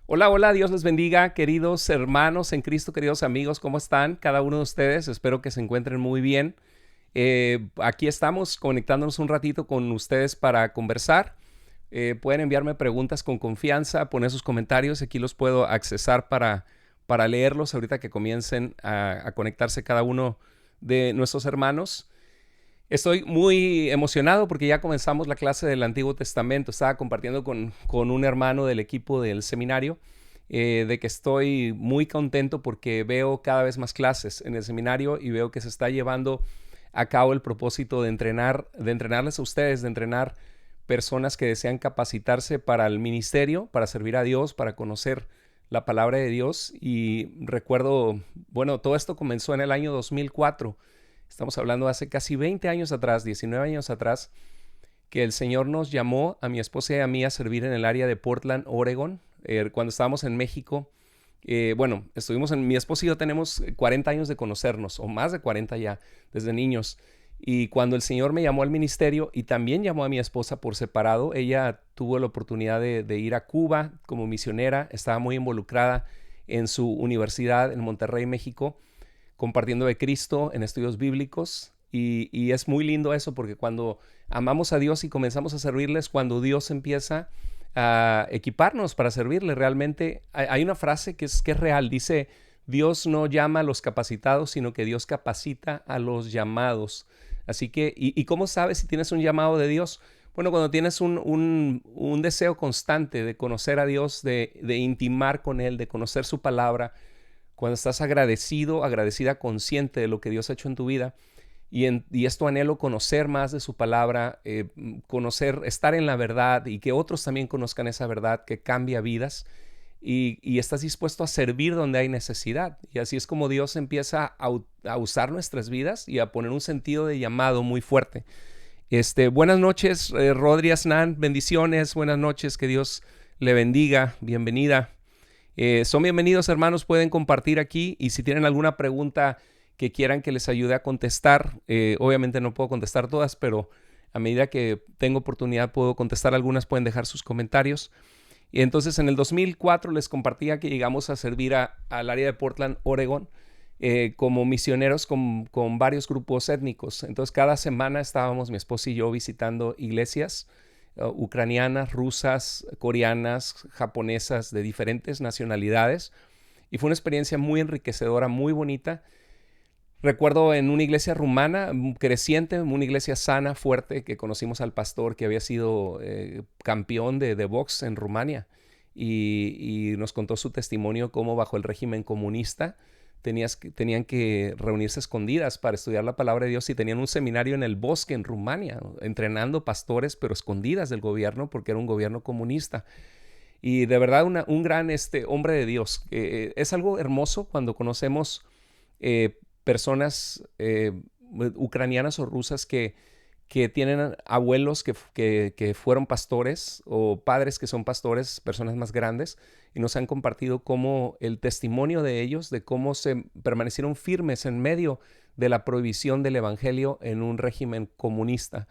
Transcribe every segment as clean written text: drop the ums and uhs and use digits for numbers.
Hola, hola, Dios les bendiga, queridos hermanos en Cristo, queridos amigos, ¿cómo están cada uno de ustedes? Espero que se encuentren muy bien. Aquí estamos conectándonos un ratito con ustedes para conversar. Pueden enviarme preguntas con confianza, poner sus comentarios, aquí los puedo accesar para leerlos ahorita que comiencen a conectarse cada uno de nuestros hermanos. Estoy muy emocionado porque ya comenzamos la clase del Antiguo Testamento. Estaba compartiendo con un hermano del equipo del seminario de que estoy muy contento porque veo cada vez más clases en el seminario y veo que se está llevando a cabo el propósito de entrenarles a ustedes, de entrenar personas que desean capacitarse para el ministerio, para servir a Dios, para conocer la palabra de Dios. Y recuerdo, bueno, todo esto comenzó en el año 2004. Estamos hablando de hace casi 20 años atrás, 19 años atrás, que el Señor nos llamó a mi esposa y a mí a servir en el área de Portland, Oregon. Cuando estábamos en México, mi esposa y yo tenemos 40 años de conocernos, o más de 40 ya, desde niños. Y cuando el Señor me llamó al ministerio y también llamó a mi esposa por separado, ella tuvo la oportunidad de ir a Cuba como misionera, estaba muy involucrada en su universidad en Monterrey, México, compartiendo de Cristo en estudios bíblicos. Y es muy lindo eso porque cuando amamos a Dios y comenzamos a servirles, cuando Dios empieza a equiparnos para servirle, realmente hay una frase que es real, dice: Dios no llama a los capacitados, sino que Dios capacita a los llamados. Así que, ¿y cómo sabes si tienes un llamado de Dios? Bueno, cuando tienes un deseo constante de conocer a Dios, de intimar con Él, de conocer su palabra, cuando estás agradecido, agradecida, consciente de lo que Dios ha hecho en tu vida, y es tu anhelo conocer más de su palabra, conocer, estar en la verdad y que otros también conozcan esa verdad que cambia vidas, y estás dispuesto a servir donde hay necesidad. Y así es como Dios empieza a usar nuestras vidas y a poner un sentido de llamado muy fuerte. Buenas noches, Rodri Asnan, bendiciones, buenas noches, que Dios le bendiga, bienvenida. Son bienvenidos, hermanos, pueden compartir aquí, y si tienen alguna pregunta que quieran que les ayude a contestar, obviamente no puedo contestar todas, pero a medida que tengo oportunidad puedo contestar algunas, pueden dejar sus comentarios. Y entonces en el 2004 les compartía que llegamos a servir al área de Portland, Oregon, como misioneros con varios grupos étnicos. Entonces cada semana estábamos mi esposa y yo visitando iglesias ucranianas, rusas, coreanas, japonesas, de diferentes nacionalidades. Y fue una experiencia muy enriquecedora, muy bonita. Recuerdo en una iglesia rumana creciente, una iglesia sana, fuerte, que conocimos al pastor que había sido campeón de box en Rumania, y nos contó su testimonio cómo bajo el régimen comunista tenían que reunirse escondidas para estudiar la palabra de Dios, y tenían un seminario en el bosque en Rumania, entrenando pastores, pero escondidas del gobierno porque era un gobierno comunista. Y de verdad un gran hombre de Dios. Es algo hermoso cuando conocemos personas ucranianas o rusas que tienen abuelos que fueron pastores, o padres que son pastores, personas más grandes, y nos han compartido cómo el testimonio de ellos, de cómo se permanecieron firmes en medio de la prohibición del evangelio en un régimen comunista.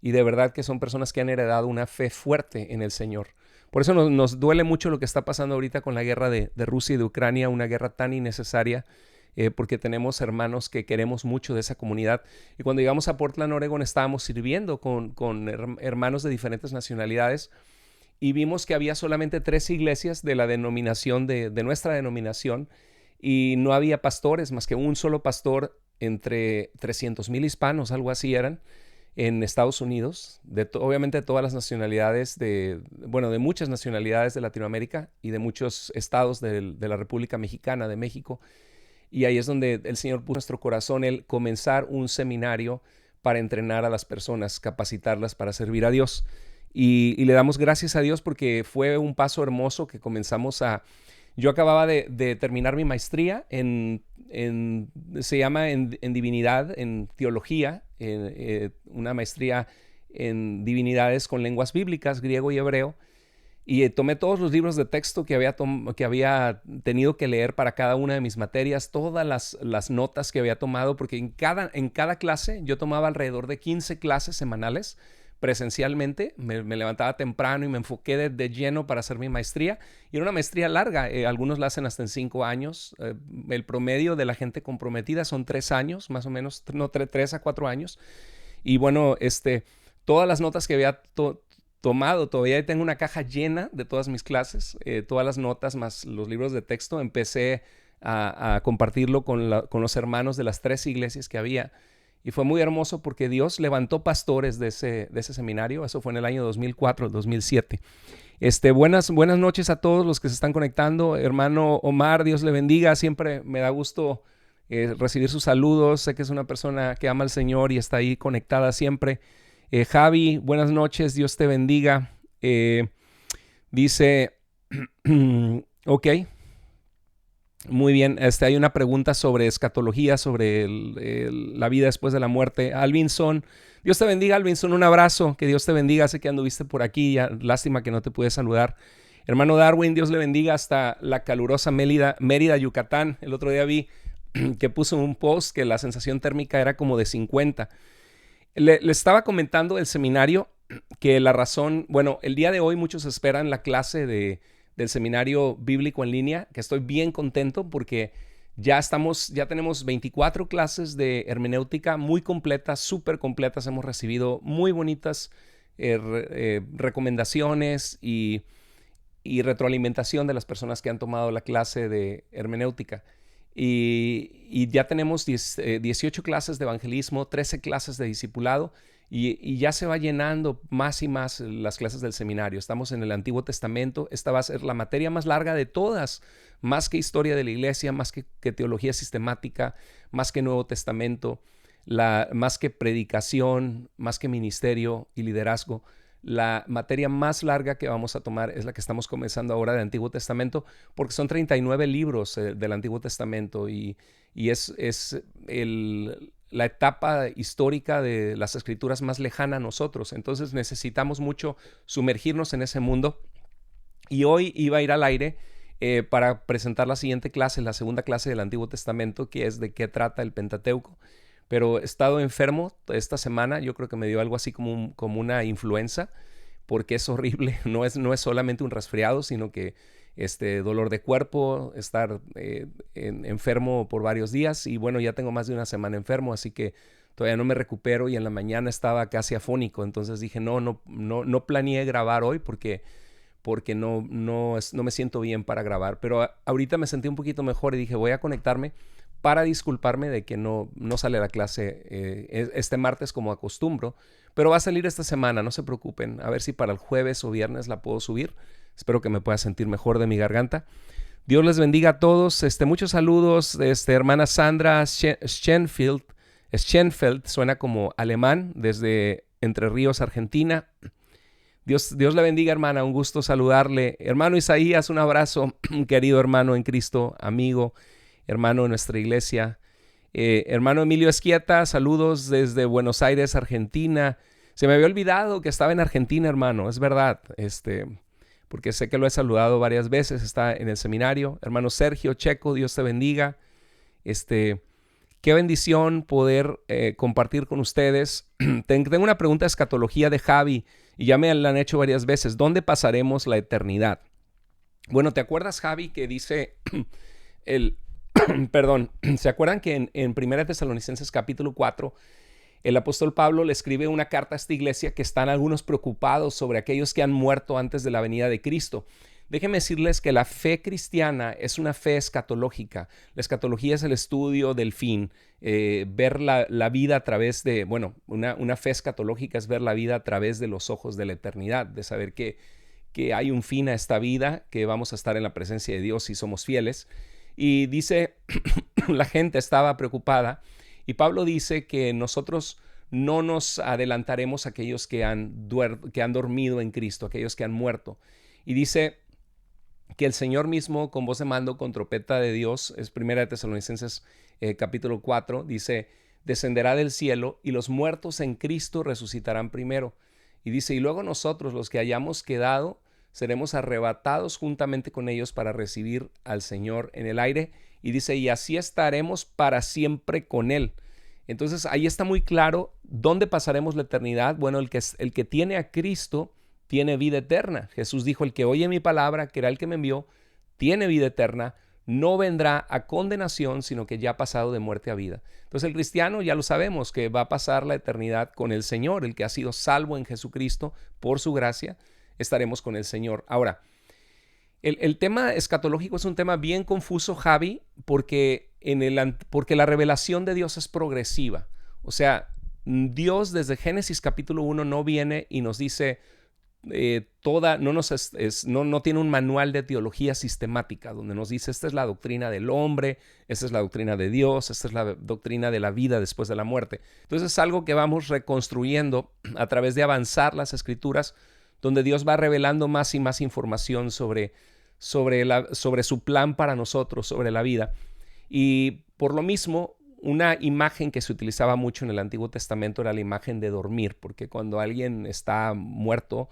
Y de verdad que son personas que han heredado una fe fuerte en el Señor. Por eso nos duele mucho lo que está pasando ahorita con la guerra de Rusia y de Ucrania, una guerra tan innecesaria, porque tenemos hermanos que queremos mucho de esa comunidad. Y cuando llegamos a Portland, Oregon, estábamos sirviendo con hermanos de diferentes nacionalidades, y vimos que había solamente 3 iglesias de la denominación, de nuestra denominación, y no había pastores, más que un solo pastor entre 300,000 hispanos, algo así eran, en Estados Unidos, obviamente de todas las nacionalidades, de muchas nacionalidades de Latinoamérica y de muchos estados de la República Mexicana, de México. Y ahí es donde el Señor puso en nuestro corazón el comenzar un seminario para entrenar a las personas, capacitarlas para servir a Dios. Y le damos gracias a Dios porque fue un paso hermoso que comenzamos a... Yo acababa de terminar mi maestría se llama en divinidad, en teología, una maestría en divinidades con lenguas bíblicas, griego y hebreo. Y tomé todos los libros de texto que había tenido que leer para cada una de mis materias, todas las notas que había tomado, porque en cada clase yo tomaba alrededor de 15 clases semanales presencialmente. Me levantaba temprano y me enfoqué de lleno para hacer mi maestría. Y era una maestría larga. Algunos la hacen hasta en 5 años. El promedio de la gente comprometida son 3 años, más o menos, no, 3 a 4 años. Y bueno, todas las notas que había tomado, todavía tengo una caja llena de todas mis clases, todas las notas más los libros de texto. Empecé a compartirlo con los hermanos de las 3 iglesias que había. Y fue muy hermoso porque Dios levantó pastores de ese seminario. Eso fue en el año 2004, 2007. Buenas noches a todos los que se están conectando. Hermano Omar, Dios le bendiga. Siempre me da gusto recibir sus saludos. Sé que es una persona que ama al Señor y está ahí conectada siempre. Javi, buenas noches. Dios te bendiga. Dice, ok. Muy bien, hay una pregunta sobre escatología, sobre la vida después de la muerte. Alvinson, Dios te bendiga, Alvinson, un abrazo, que Dios te bendiga, sé que anduviste por aquí, ya, lástima que no te pude saludar. Hermano Darwin, Dios le bendiga hasta la calurosa Mérida, Yucatán. El otro día vi que puso un post que la sensación térmica era como de 50. Le estaba comentando el seminario que la razón, bueno, el día de hoy muchos esperan la clase del seminario bíblico en línea, que estoy bien contento porque ya tenemos 24 clases de hermenéutica muy completas, súper completas. Hemos recibido muy bonitas recomendaciones y retroalimentación de las personas que han tomado la clase de hermenéutica. Y ya tenemos 18 clases de evangelismo, 13 clases de discipulado. Y ya se va llenando más y más las clases del seminario. Estamos en el Antiguo Testamento. Esta va a ser la materia más larga de todas, más que historia de la iglesia, más que teología sistemática, más que Nuevo Testamento, más que predicación, más que ministerio y liderazgo. La materia más larga que vamos a tomar es la que estamos comenzando ahora del Antiguo Testamento, porque son 39 libros del Antiguo Testamento y es la etapa histórica de las escrituras más lejana a nosotros. Entonces necesitamos mucho sumergirnos en ese mundo. Y hoy iba a ir al aire para presentar la siguiente clase, la segunda clase del Antiguo Testamento, que es de qué trata el Pentateuco. Pero he estado enfermo esta semana. Yo creo que me dio algo así como una influenza, porque es horrible. No es solamente un resfriado, sino que dolor de cuerpo, estar enfermo por varios días. Y bueno, ya tengo más de una semana enfermo, así que todavía no me recupero. Y en la mañana estaba casi afónico. Entonces dije, no planeé grabar hoy porque no me siento bien para grabar. Pero ahorita me sentí un poquito mejor y dije, voy a conectarme para disculparme de que no sale la clase este martes como acostumbro, pero va a salir esta semana, no se preocupen. A ver si para el jueves o viernes la puedo subir. Espero que me pueda sentir mejor de mi garganta. Dios les bendiga a todos. Muchos saludos. Hermana Sandra Schenfeld, suena como alemán, desde Entre Ríos, Argentina. Dios le bendiga, hermana. Un gusto saludarle. Hermano Isaías, un abrazo. Querido hermano en Cristo, amigo, hermano de nuestra iglesia. Hermano Emilio Esquieta, saludos desde Buenos Aires, Argentina. Se me había olvidado que estaba en Argentina, hermano. Es verdad, porque sé que lo he saludado varias veces. Está en el seminario. Hermano Sergio Checo, Dios te bendiga. Qué bendición poder compartir con ustedes. Tengo una pregunta de escatología de Javi y ya me la han hecho varias veces. ¿Dónde pasaremos la eternidad? Bueno, ¿te acuerdas, Javi, que dice perdón, ¿se acuerdan que en 1 Tesalonicenses capítulo 4 el apóstol Pablo le escribe una carta a esta iglesia que están algunos preocupados sobre aquellos que han muerto antes de la venida de Cristo? Déjenme decirles que la fe cristiana es una fe escatológica. La escatología es el estudio del fin, ver la vida a través de, bueno, una fe escatológica es ver la vida a través de los ojos de la eternidad, de saber que hay un fin a esta vida, que vamos a estar en la presencia de Dios si somos fieles. Y dice, la gente estaba preocupada y Pablo dice que nosotros no nos adelantaremos a aquellos que han dormido en Cristo, aquellos que han muerto. Y dice que el Señor mismo, con voz de mando, con trompeta de Dios, es 1 Tesalonicenses capítulo 4, dice, descenderá del cielo y los muertos en Cristo resucitarán primero. Y dice, y luego nosotros, los que hayamos quedado, seremos arrebatados juntamente con ellos para recibir al Señor en el aire. Y dice, y así estaremos para siempre con Él. Entonces ahí está muy claro dónde pasaremos la eternidad. Bueno, el que tiene a Cristo tiene vida eterna. Jesús dijo, el que oye mi palabra, que era el que me envió, tiene vida eterna, no vendrá a condenación, sino que ya ha pasado de muerte a vida. Entonces el cristiano ya lo sabemos que va a pasar la eternidad con el Señor, el que ha sido salvo en Jesucristo por su gracia, estaremos con el Señor. Ahora, el tema escatológico es un tema bien confuso, Javi, porque la revelación de Dios es progresiva. O sea, Dios desde Génesis capítulo 1 no viene y nos dice no tiene un manual de teología sistemática donde nos dice esta es la doctrina del hombre, esta es la doctrina de Dios, esta es la doctrina de la vida después de la muerte. Entonces es algo que vamos reconstruyendo a través de avanzar las escrituras, donde Dios va revelando más y más información sobre su plan para nosotros, sobre la vida. Y por lo mismo, una imagen que se utilizaba mucho en el Antiguo Testamento era la imagen de dormir, porque cuando alguien está muerto,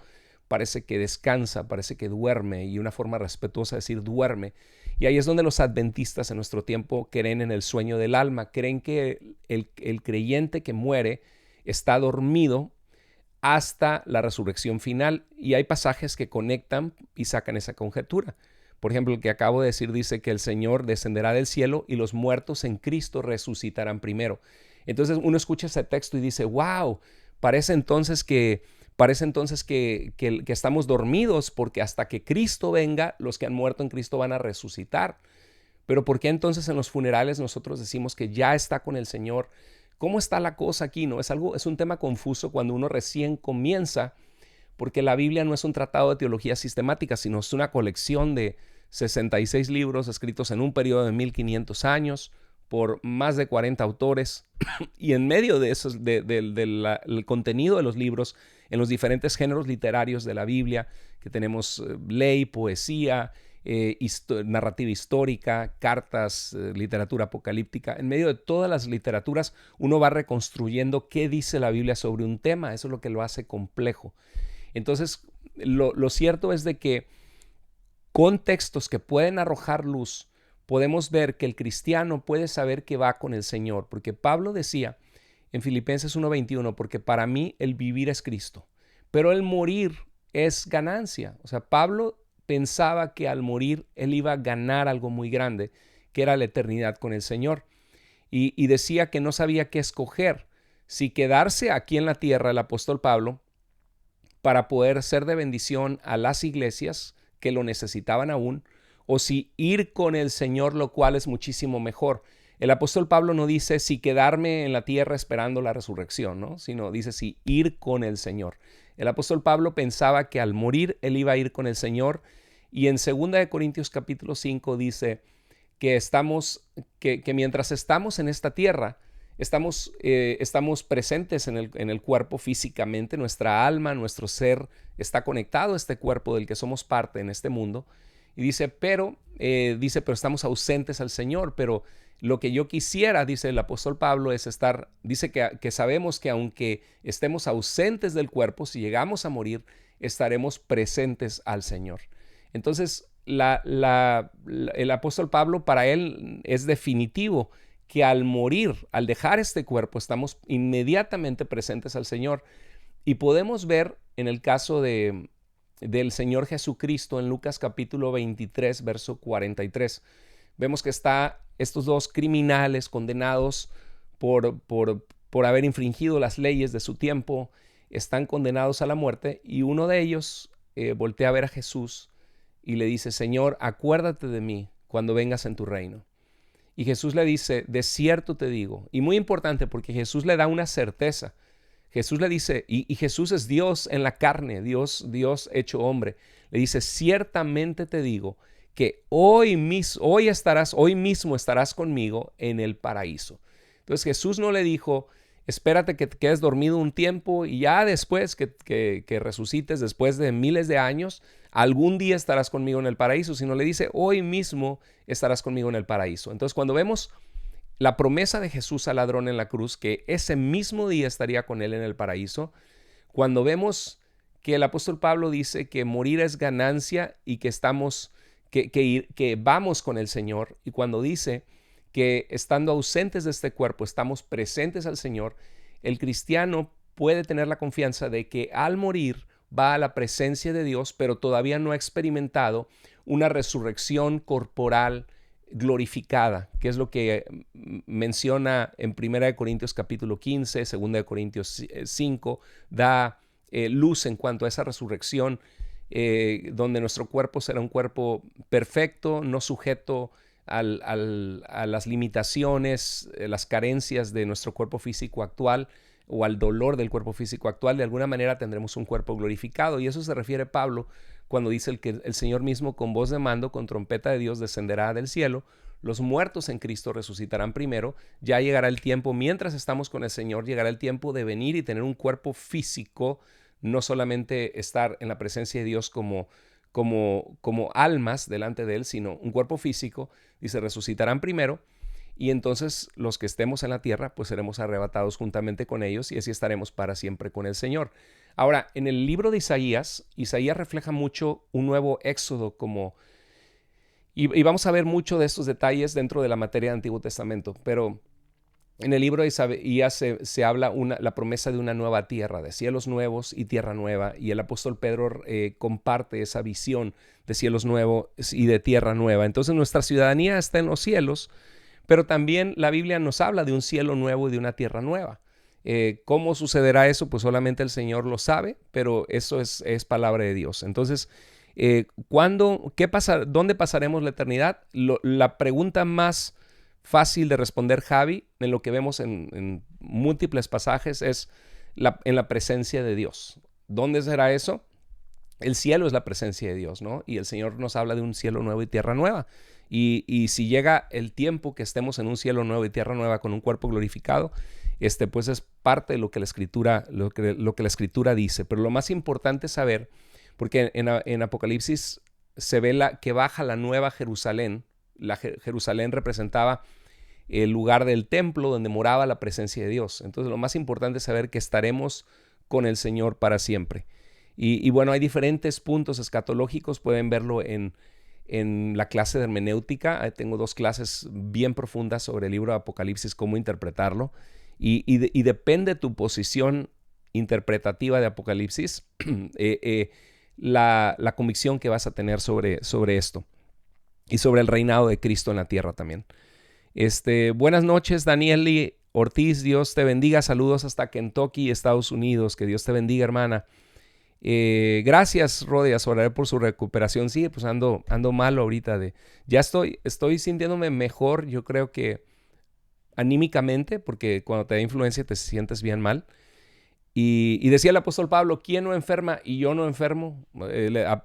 parece que descansa, parece que duerme, y una forma respetuosa de decir duerme. Y ahí es donde los adventistas en nuestro tiempo creen en el sueño del alma, creen que el creyente que muere está dormido hasta la resurrección final, y hay pasajes que conectan y sacan esa conjetura. Por ejemplo, el que acabo de decir dice que el Señor descenderá del cielo y los muertos en Cristo resucitarán primero. Entonces uno escucha ese texto y dice, wow, parece entonces que estamos dormidos, porque hasta que Cristo venga, los que han muerto en Cristo van a resucitar. Pero ¿por qué entonces en los funerales nosotros decimos que ya está con el Señor? ¿Cómo está la cosa aquí? ¿No? Es un tema confuso cuando uno recién comienza, porque la Biblia no es un tratado de teología sistemática, sino es una colección de 66 libros escritos en un periodo de 1500 años por más de 40 autores. Y en medio de esos, el contenido de los libros, en los diferentes géneros literarios de la Biblia, que tenemos ley, poesía, narrativa histórica, cartas, literatura apocalíptica. En medio de todas las literaturas, uno va reconstruyendo qué dice la Biblia sobre un tema. Eso es lo que lo hace complejo. Entonces, lo cierto es de que con textos que pueden arrojar luz, podemos ver que el cristiano puede saber que va con el Señor, porque Pablo decía en Filipenses 1:21, porque para mí el vivir es Cristo, pero el morir es ganancia. O sea, Pablo pensaba que al morir él iba a ganar algo muy grande, que era la eternidad con el Señor. Y decía que no sabía qué escoger, si quedarse aquí en la tierra, el apóstol Pablo, para poder ser de bendición a las iglesias que lo necesitaban aún, o si ir con el Señor, lo cual es muchísimo mejor. El apóstol Pablo no dice si quedarme en la tierra esperando la resurrección, ¿no? Sino dice si ir con el Señor. El apóstol Pablo pensaba que al morir él iba a ir con el Señor, y en 2 Corintios capítulo 5 dice que mientras estamos en esta tierra, estamos presentes en el cuerpo físicamente, nuestra alma, nuestro ser está conectado a este cuerpo del que somos parte en este mundo. Y dice, pero estamos ausentes al Señor. Pero lo que yo quisiera, dice el apóstol Pablo, dice que sabemos que aunque estemos ausentes del cuerpo, si llegamos a morir, estaremos presentes al Señor. Entonces, el apóstol Pablo, para él es definitivo que al morir, al dejar este cuerpo, estamos inmediatamente presentes al Señor. Y podemos ver en el caso del Señor Jesucristo en Lucas capítulo 23, verso 43. Vemos que está estos dos criminales condenados por haber infringido las leyes de su tiempo, están condenados a la muerte, y uno de ellos voltea a ver a Jesús y le dice, Señor, acuérdate de mí cuando vengas en tu reino. Y Jesús le dice, de cierto te digo, y muy importante porque Jesús le da una certeza. Jesús le dice, y Jesús es Dios en la carne, Dios hecho hombre. Le dice, ciertamente te digo que hoy mismo estarás conmigo en el paraíso. Entonces Jesús no le dijo, espérate que te quedes dormido un tiempo y ya después que resucites después de miles de años, algún día estarás conmigo en el paraíso, sino le dice, hoy mismo estarás conmigo en el paraíso. Entonces cuando vemos la promesa de Jesús al ladrón en la cruz, que ese mismo día estaría con él en el paraíso, cuando vemos que el apóstol Pablo dice que morir es ganancia y que vamos con el Señor, y cuando dice que estando ausentes de este cuerpo, estamos presentes al Señor, el cristiano puede tener la confianza de que al morir va a la presencia de Dios, pero todavía no ha experimentado una resurrección corporal glorificada, que es lo que menciona en 1 Corintios capítulo 15, 2 Corintios 5, da luz en cuanto a esa resurrección, donde nuestro cuerpo será un cuerpo perfecto, no sujeto a las limitaciones, las carencias de nuestro cuerpo físico actual o al dolor del cuerpo físico actual. De alguna manera tendremos un cuerpo glorificado, y eso se refiere Pablo cuando dice que el Señor mismo con voz de mando, con trompeta de Dios descenderá del cielo, los muertos en Cristo resucitarán primero, ya llegará el tiempo, mientras estamos con el Señor, llegará el tiempo de venir y tener un cuerpo físico, no solamente estar en la presencia de Dios como almas delante de Él, sino un cuerpo físico, y se resucitarán primero, y entonces los que estemos en la tierra, pues seremos arrebatados juntamente con ellos, y así estaremos para siempre con el Señor. Ahora, en el libro de Isaías refleja mucho un nuevo éxodo y vamos a ver mucho de estos detalles dentro de la materia del Antiguo Testamento, pero en el libro de Isaías se habla la promesa de una nueva tierra, de cielos nuevos y tierra nueva, y el apóstol Pedro comparte esa visión de cielos nuevos y de tierra nueva. Entonces nuestra ciudadanía está en los cielos, pero también la Biblia nos habla de un cielo nuevo y de una tierra nueva. ¿Cómo sucederá eso? Pues solamente el Señor lo sabe, pero eso es palabra de Dios. Entonces, ¿dónde pasaremos la eternidad? La pregunta más fácil de responder, Javi, en lo que vemos en múltiples pasajes, es en la presencia de Dios. ¿Dónde será eso? El cielo es la presencia de Dios, ¿no? Y el Señor nos habla de un cielo nuevo y tierra nueva. Y si llega el tiempo que estemos en un cielo nuevo y tierra nueva con un cuerpo glorificado, pues es parte de lo que la Escritura dice. Pero lo más importante es saber, porque en Apocalipsis se ve que baja la nueva Jerusalén. La Jerusalén representaba el lugar del templo donde moraba la presencia de Dios. Entonces lo más importante es saber que estaremos con el Señor para siempre. Y bueno, hay diferentes puntos escatológicos, pueden verlo en la clase de hermenéutica. Tengo 2 clases bien profundas sobre el libro de Apocalipsis, cómo interpretarlo. Y depende de tu posición interpretativa de Apocalipsis, la convicción que vas a tener sobre esto y sobre el reinado de Cristo en la tierra también. Buenas noches, Danieli Ortiz, Dios te bendiga, saludos hasta Kentucky, Estados Unidos, que Dios te bendiga, hermana. Gracias, Rodias, oraré por su recuperación. Sí, pues ando malo ahorita. Ya estoy sintiéndome mejor, yo creo que anímicamente, porque cuando te da influencia te sientes bien mal. Y decía el apóstol Pablo, ¿quién no enferma y yo no enfermo?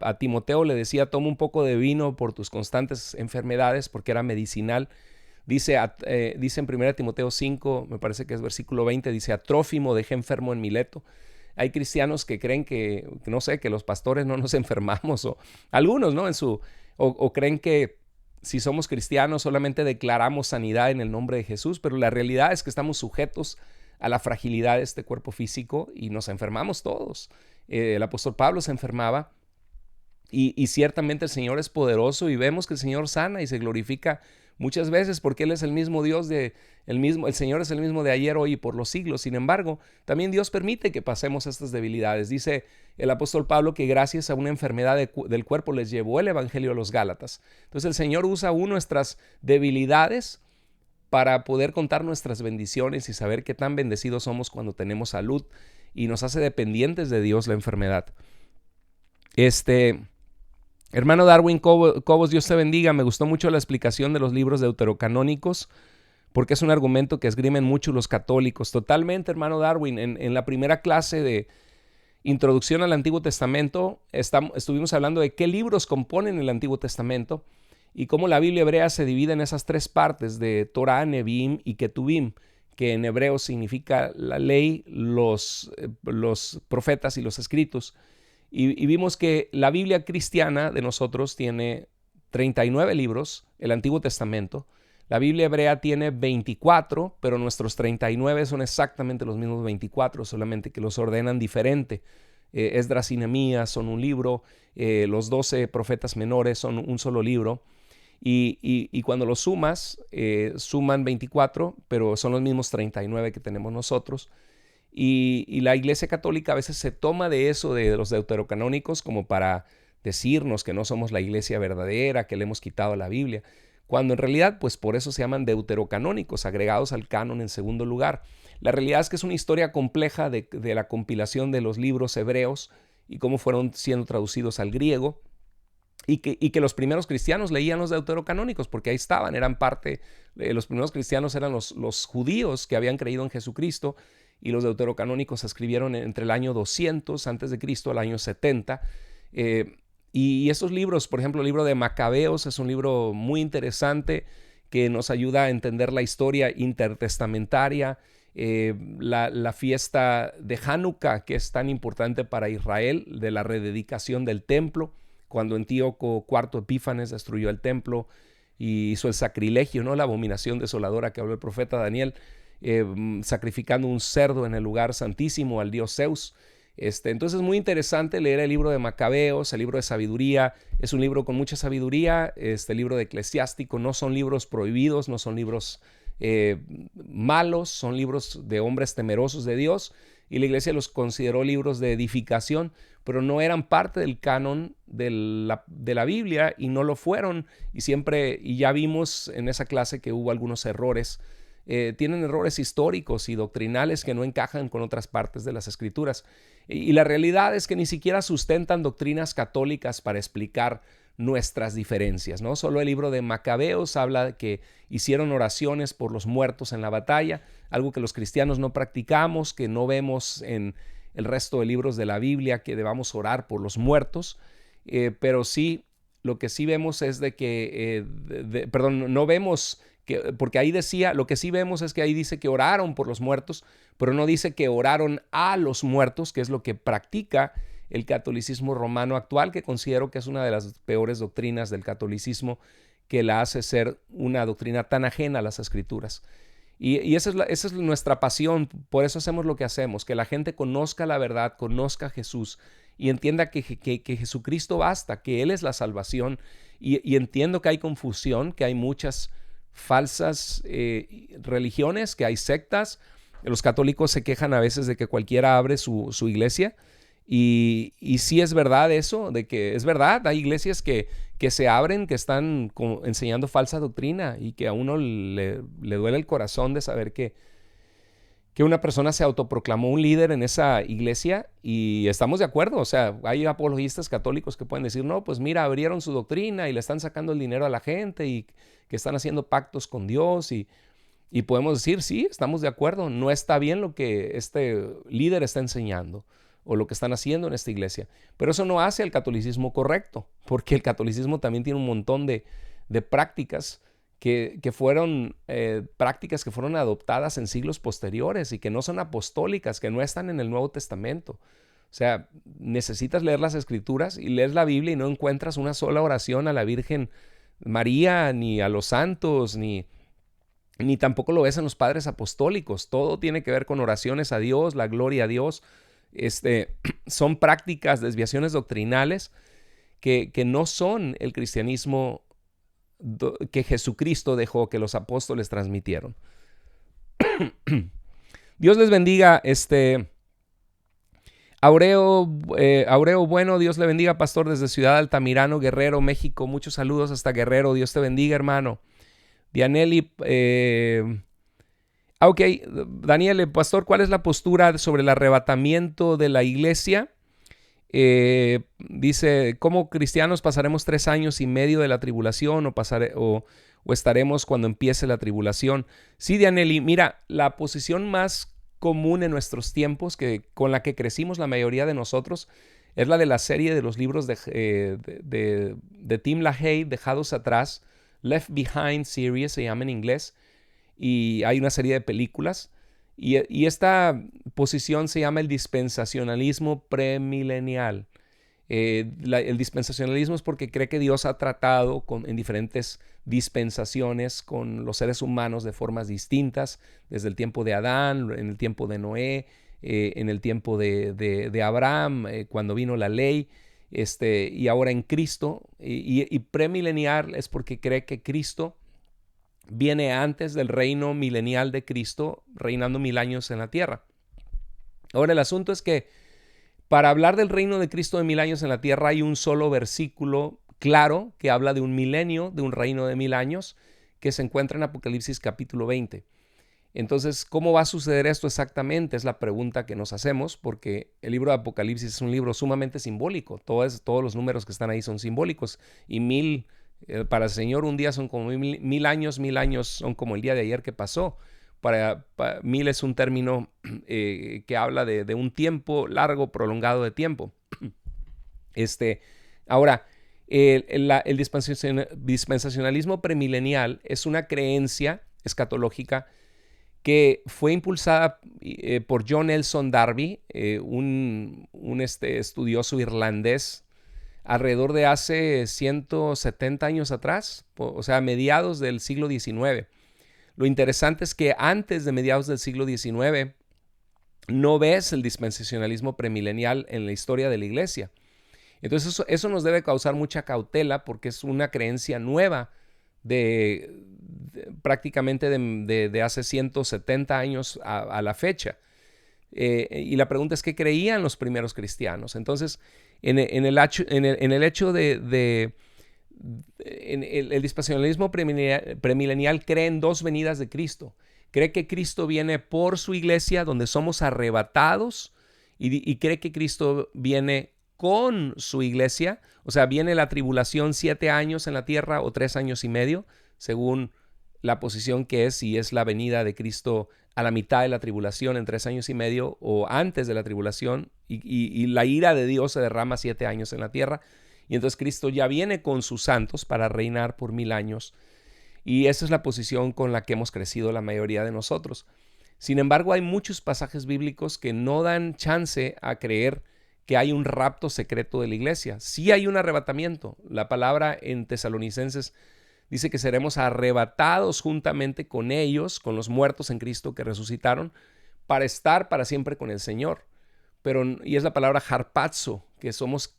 A Timoteo le decía, toma un poco de vino por tus constantes enfermedades, porque era medicinal. Dice en 1 Timoteo 5, me parece que es versículo 20, dice, a Trófimo dejé enfermo en Mileto. Hay cristianos que creen que los pastores no nos enfermamos, o algunos, ¿no? O creen que si somos cristianos solamente declaramos sanidad en el nombre de Jesús, pero la realidad es que estamos sujetos a la fragilidad de este cuerpo físico y nos enfermamos todos. El apóstol Pablo se enfermaba y ciertamente el Señor es poderoso y vemos que el Señor sana y se glorifica muchas veces porque Él es el mismo Dios, el Señor es el mismo de ayer, hoy y por los siglos. Sin embargo, también Dios permite que pasemos estas debilidades. Dice el apóstol Pablo que gracias a una enfermedad del cuerpo les llevó el evangelio a los Gálatas. Entonces el Señor usa aún nuestras debilidades para poder contar nuestras bendiciones y saber qué tan bendecidos somos cuando tenemos salud, y nos hace dependientes de Dios la enfermedad. Hermano Darwin Cobos, Dios te bendiga. Me gustó mucho la explicación de los libros deuterocanónicos, porque es un argumento que esgrimen mucho los católicos. Totalmente, hermano Darwin. En la primera clase de Introducción al Antiguo Testamento estuvimos hablando de qué libros componen el Antiguo Testamento y cómo la Biblia hebrea se divide en esas 3 partes de Torah, Neviim y Ketuvim, que en hebreo significa la ley, los profetas y los escritos. Y vimos que la Biblia cristiana de nosotros tiene 39 libros, el Antiguo Testamento. La Biblia hebrea tiene 24, pero nuestros 39 son exactamente los mismos 24, solamente que los ordenan diferente. Esdras y Nehemías son un libro, los 12 profetas menores son un solo libro. Y cuando lo sumas, suman 24, pero son los mismos 39 que tenemos nosotros. Y la Iglesia Católica a veces se toma de eso, de los deuterocanónicos, como para decirnos que no somos la iglesia verdadera, que le hemos quitado la Biblia, cuando en realidad, pues por eso se llaman deuterocanónicos, agregados al canon en segundo lugar. La realidad es que es una historia compleja de la compilación de los libros hebreos y cómo fueron siendo traducidos al griego, y que los primeros cristianos leían los deuterocanónicos, porque ahí estaban, eran parte, los primeros cristianos eran los judíos que habían creído en Jesucristo, y los deuterocanónicos se escribieron entre el año 200 antes de Cristo al año 70. Y estos libros, por ejemplo, el libro de Macabeos es un libro muy interesante que nos ayuda a entender la historia intertestamentaria, la fiesta de Hanukkah, que es tan importante para Israel, de la rededicación del templo, cuando Antíoco IV Epífanes destruyó el templo y hizo el sacrilegio, ¿no? La abominación desoladora que habló el profeta Daniel, sacrificando un cerdo en el lugar santísimo al dios Zeus. Entonces es muy interesante leer el libro de Macabeos, el libro de sabiduría. Es un libro con mucha sabiduría. Este libro de Eclesiástico no son libros prohibidos, no son libros malos, son libros de hombres temerosos de Dios, y la iglesia los consideró libros de edificación, pero no eran parte del canon de la Biblia, y no lo fueron, y ya vimos en esa clase que hubo algunos errores. Tienen errores históricos y doctrinales que no encajan con otras partes de las Escrituras. Y la realidad es que ni siquiera sustentan doctrinas católicas para explicar nuestras diferencias, ¿no? Solo el libro de Macabeos habla de que hicieron oraciones por los muertos en la batalla, algo que los cristianos no practicamos, que no vemos en el resto de libros de la Biblia, que debamos orar por los muertos, pero sí, lo que sí vemos es de que, no vemos, porque ahí decía, lo que sí vemos es que ahí dice que oraron por los muertos, pero no dice que oraron a los muertos, que es lo que practica el catolicismo romano actual, que considero que es una de las peores doctrinas del catolicismo, que la hace ser una doctrina tan ajena a las Escrituras. Y esa es nuestra pasión, por eso hacemos lo que hacemos, que la gente conozca la verdad, conozca a Jesús y entienda que Jesucristo basta, que Él es la salvación. Y entiendo que hay confusión, que hay muchas falsas religiones, que hay sectas. Los católicos se quejan a veces de que cualquiera abre su iglesia, y sí es verdad eso, de que es verdad, hay iglesias que se abren, que están enseñando falsa doctrina, y que a uno le duele el corazón de saber que una persona se autoproclamó un líder en esa iglesia, y estamos de acuerdo. O sea, hay apologistas católicos que pueden decir, no, pues mira, abrieron su doctrina y le están sacando el dinero a la gente, y que están haciendo pactos con Dios, y podemos decir, sí, estamos de acuerdo, no está bien lo que este líder está enseñando o lo que están haciendo en esta iglesia, pero eso no hace al catolicismo correcto, porque el catolicismo también tiene un montón de prácticas que fueron prácticas que fueron adoptadas en siglos posteriores y que no son apostólicas, que no están en el Nuevo Testamento. O sea, necesitas leer las Escrituras y lees la Biblia y no encuentras una sola oración a la Virgen María, ni a los santos, ni tampoco lo ves en los padres apostólicos. Todo tiene que ver con oraciones a Dios, la gloria a Dios. Son prácticas, desviaciones doctrinales que no son el cristianismo que Jesucristo dejó, que los apóstoles transmitieron. Dios les bendiga. Aureo Bueno, Dios le bendiga, pastor, desde Ciudad Altamirano, Guerrero, México. Muchos saludos hasta Guerrero. Dios te bendiga, hermano. Dianelli, ok, Daniel, pastor, ¿cuál es la postura sobre el arrebatamiento de la iglesia? Dice, ¿cómo cristianos pasaremos 3 años y medio de la tribulación o estaremos cuando empiece la tribulación? Sí, Dianelli, mira, la posición más común en nuestros tiempos, con la que crecimos la mayoría de nosotros, es la de la serie de los libros de Tim LaHaye, Dejados Atrás, Left Behind Series se llama en inglés, y hay una serie de películas. Y esta posición se llama el dispensacionalismo premilenial. El dispensacionalismo es porque cree que Dios ha tratado en diferentes dispensaciones con los seres humanos de formas distintas, desde el tiempo de Adán, en el tiempo de Noé, en el tiempo de Abraham, cuando vino la ley. y ahora en Cristo. Y premilenial es porque cree que Cristo viene antes del reino milenial de Cristo, reinando 1000 años en la tierra. Ahora, el asunto es que para hablar del reino de Cristo de 1000 años en la tierra hay un solo versículo claro que habla de un milenio, de un reino de 1000 años, que se encuentra en Apocalipsis capítulo 20. Entonces, ¿cómo va a suceder esto exactamente? Es la pregunta que nos hacemos, porque el libro de Apocalipsis es un libro sumamente simbólico. Todos los números que están ahí son simbólicos. Y 1000, para el Señor un día son como 1000 años, 1000 años son como el día de ayer que pasó. Para 1000 es un término que habla de un tiempo largo, prolongado de tiempo. Ahora, el dispensacionalismo premilenial es una creencia escatológica que fue impulsada por John Nelson Darby, un estudioso irlandés, alrededor de hace 170 años atrás, o sea, a mediados del siglo XIX. Lo interesante es que antes de mediados del siglo XIX no ves el dispensacionalismo premilenial en la historia de la iglesia. Entonces eso nos debe causar mucha cautela porque es una creencia nueva prácticamente de hace 170 años a la fecha. Y la pregunta es, ¿qué creían los primeros cristianos? Entonces, en el hecho el dispensacionalismo premilenial cree en dos venidas de Cristo. Cree que Cristo viene por su iglesia, donde somos arrebatados, y cree que Cristo viene con su iglesia, o sea, viene la tribulación 7 años en la tierra o 3 años y medio, según la posición que es, si es la venida de Cristo a la mitad de la tribulación en 3 años y medio o antes de la tribulación, y la ira de Dios se derrama 7 años en la tierra, y entonces Cristo ya viene con sus santos para reinar por 1000 años, y esa es la posición con la que hemos crecido la mayoría de nosotros. Sin embargo, hay muchos pasajes bíblicos que no dan chance a creer que hay un rapto secreto de la iglesia. Sí hay un arrebatamiento. La palabra en Tesalonicenses dice que seremos arrebatados juntamente con ellos, con los muertos en Cristo que resucitaron, para estar para siempre con el Señor. Y es la palabra harpazo, que somos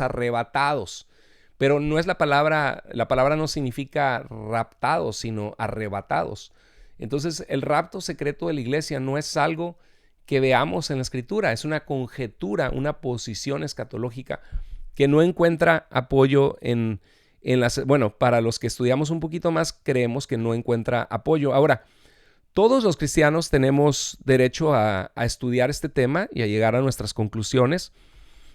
arrebatados. Pero no es la palabra no significa raptados, sino arrebatados. Entonces, el rapto secreto de la iglesia no es algo que veamos en la Escritura, es una conjetura, una posición escatológica que no encuentra apoyo para los que estudiamos un poquito más, creemos que no encuentra apoyo. Ahora, todos los cristianos tenemos derecho a estudiar este tema y a llegar a nuestras conclusiones.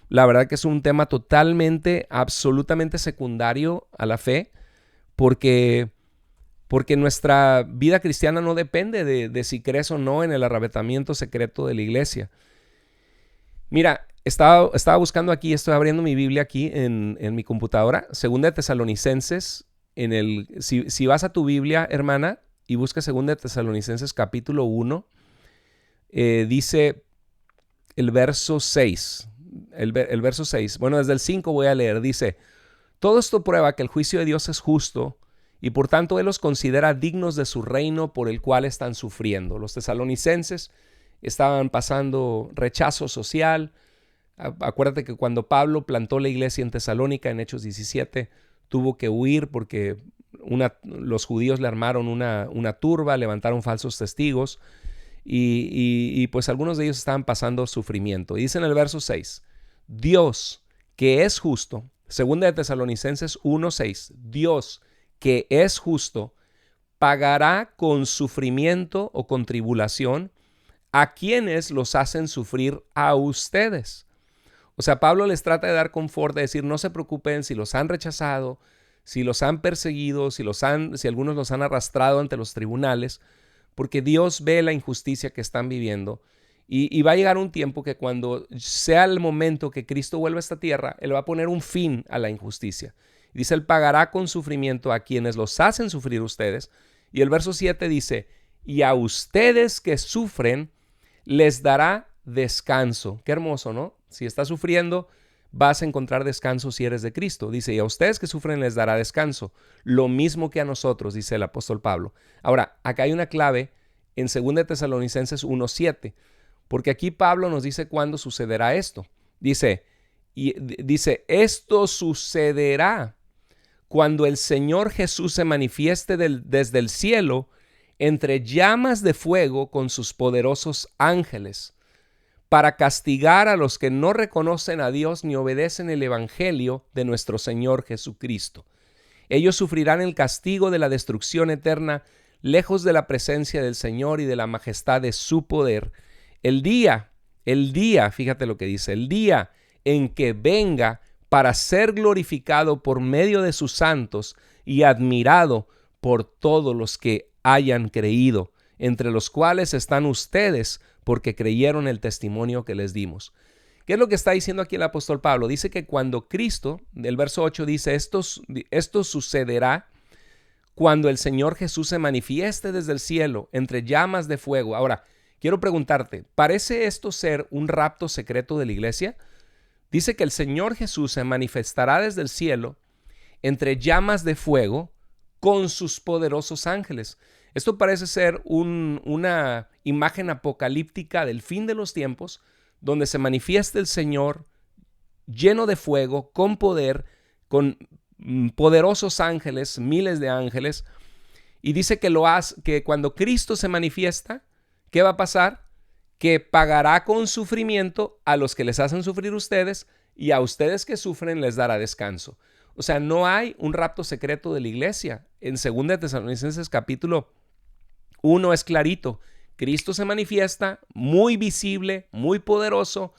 La verdad que es un tema totalmente, absolutamente secundario a la fe, porque nuestra vida cristiana no depende de si crees o no en el arrebatamiento secreto de la iglesia. Mira, estaba buscando aquí, estoy abriendo mi Biblia aquí en mi computadora, 2 Tesalonicenses, si vas a tu Biblia, hermana, y buscas 2 Tesalonicenses capítulo 1, dice el verso 6, el verso 6, bueno, desde el 5 voy a leer, dice: todo esto prueba que el juicio de Dios es justo, y por tanto Él los considera dignos de su reino por el cual están sufriendo. Los tesalonicenses estaban pasando rechazo social. Acuérdate que cuando Pablo plantó la iglesia en Tesalónica en Hechos 17, tuvo que huir porque los judíos le armaron una turba, levantaron falsos testigos y pues algunos de ellos estaban pasando sufrimiento. Y dice en el verso 6, Dios que es justo, 2 Tesalonicenses 1:6, Dios que es justo, pagará con sufrimiento o con tribulación a quienes los hacen sufrir a ustedes. O sea, Pablo les trata de dar confort, de decir, no se preocupen si los han rechazado, si los han perseguido, si algunos los han arrastrado ante los tribunales, porque Dios ve la injusticia que están viviendo. Y va a llegar un tiempo que cuando sea el momento que Cristo vuelva a esta tierra, Él va a poner un fin a la injusticia. Dice, Él pagará con sufrimiento a quienes los hacen sufrir ustedes. Y el verso 7 dice, y a ustedes que sufren, les dará descanso. Qué hermoso, ¿no? Si estás sufriendo, vas a encontrar descanso si eres de Cristo. Dice, y a ustedes que sufren les dará descanso. Lo mismo que a nosotros, dice el apóstol Pablo. Ahora, acá hay una clave en 2 Tesalonicenses 1:7, porque aquí Pablo nos dice cuándo sucederá esto. Dice, Y dice, esto sucederá cuando el Señor Jesús se manifieste desde el cielo entre llamas de fuego con sus poderosos ángeles, para castigar a los que no reconocen a Dios ni obedecen el evangelio de nuestro Señor Jesucristo. Ellos sufrirán el castigo de la destrucción eterna, lejos de la presencia del Señor y de la majestad de su poder. El día, fíjate lo que dice, el día en que venga para ser glorificado por medio de sus santos y admirado por todos los que hayan creído, entre los cuales están ustedes, porque creyeron el testimonio que les dimos. ¿Qué es lo que está diciendo aquí el apóstol Pablo? Dice que cuando Cristo, del verso 8 dice, esto sucederá cuando el Señor Jesús se manifieste desde el cielo entre llamas de fuego. Ahora, quiero preguntarte, ¿parece esto ser un rapto secreto de la iglesia? Dice que el Señor Jesús se manifestará desde el cielo entre llamas de fuego con sus poderosos ángeles. Esto parece ser una imagen apocalíptica del fin de los tiempos, donde se manifiesta el Señor lleno de fuego, con poder, con poderosos ángeles, miles de ángeles. Y dice que cuando Cristo se manifiesta, ¿qué va a pasar? Que pagará con sufrimiento a los que les hacen sufrir ustedes, y a ustedes que sufren les dará descanso. O sea, no hay un rapto secreto de la iglesia. En 2 Tesalonicenses capítulo 1 es clarito. Cristo se manifiesta muy visible, muy poderoso.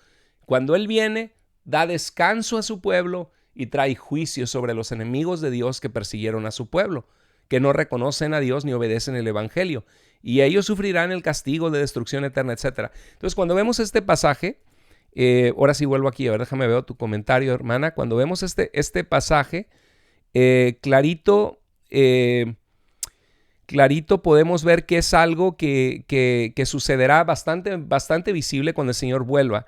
Cuando Él viene, da descanso a su pueblo y trae juicio sobre los enemigos de Dios que persiguieron a su pueblo, que no reconocen a Dios ni obedecen el evangelio. Y ellos sufrirán el castigo de destrucción eterna, etc. Entonces, cuando vemos este pasaje, ahora sí vuelvo aquí, a ver, déjame ver tu comentario, hermana. Cuando vemos este pasaje, clarito podemos ver que es algo que sucederá bastante visible cuando el Señor vuelva.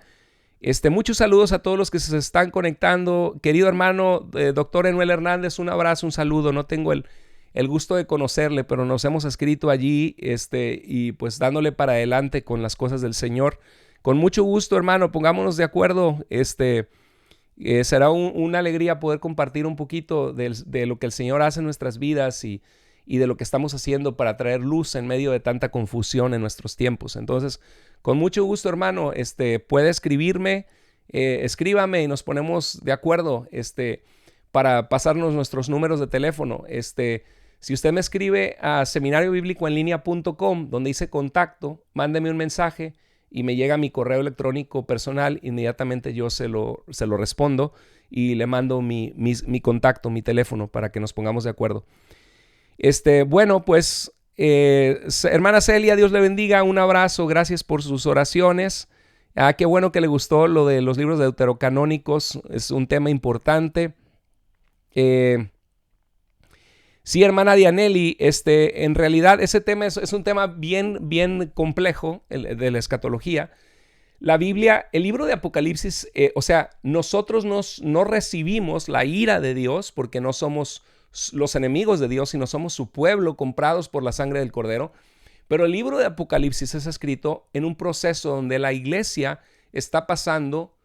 Muchos saludos a todos los que se están conectando. Querido hermano, doctor Enuel Hernández, un abrazo, un saludo. No tengo el gusto de conocerle, pero nos hemos escrito allí y pues dándole para adelante con las cosas del Señor. Con mucho gusto, hermano, pongámonos de acuerdo. Será una alegría poder compartir un poquito de lo que el Señor hace en nuestras vidas y de lo que estamos haciendo para traer luz en medio de tanta confusión en nuestros tiempos. Entonces, con mucho gusto, hermano, puede escribirme, escríbame y nos ponemos de acuerdo para pasarnos nuestros números de teléfono. Si usted me escribe a seminariobíblicoenlinea.com, donde dice contacto, mándeme un mensaje y me llega mi correo electrónico personal, inmediatamente yo se lo respondo y le mando mi contacto, mi teléfono, para que nos pongamos de acuerdo. Bueno, pues, hermana Celia, Dios le bendiga, un abrazo, gracias por sus oraciones. Qué bueno que le gustó lo de los libros deuterocanónicos, es un tema importante. Sí, hermana Dianelli, en realidad ese tema es un tema bien complejo, el de la escatología. La Biblia, el libro de Apocalipsis, nosotros no recibimos la ira de Dios porque no somos los enemigos de Dios, sino somos su pueblo comprados por la sangre del Cordero. Pero el libro de Apocalipsis es escrito en un proceso donde la iglesia está pasando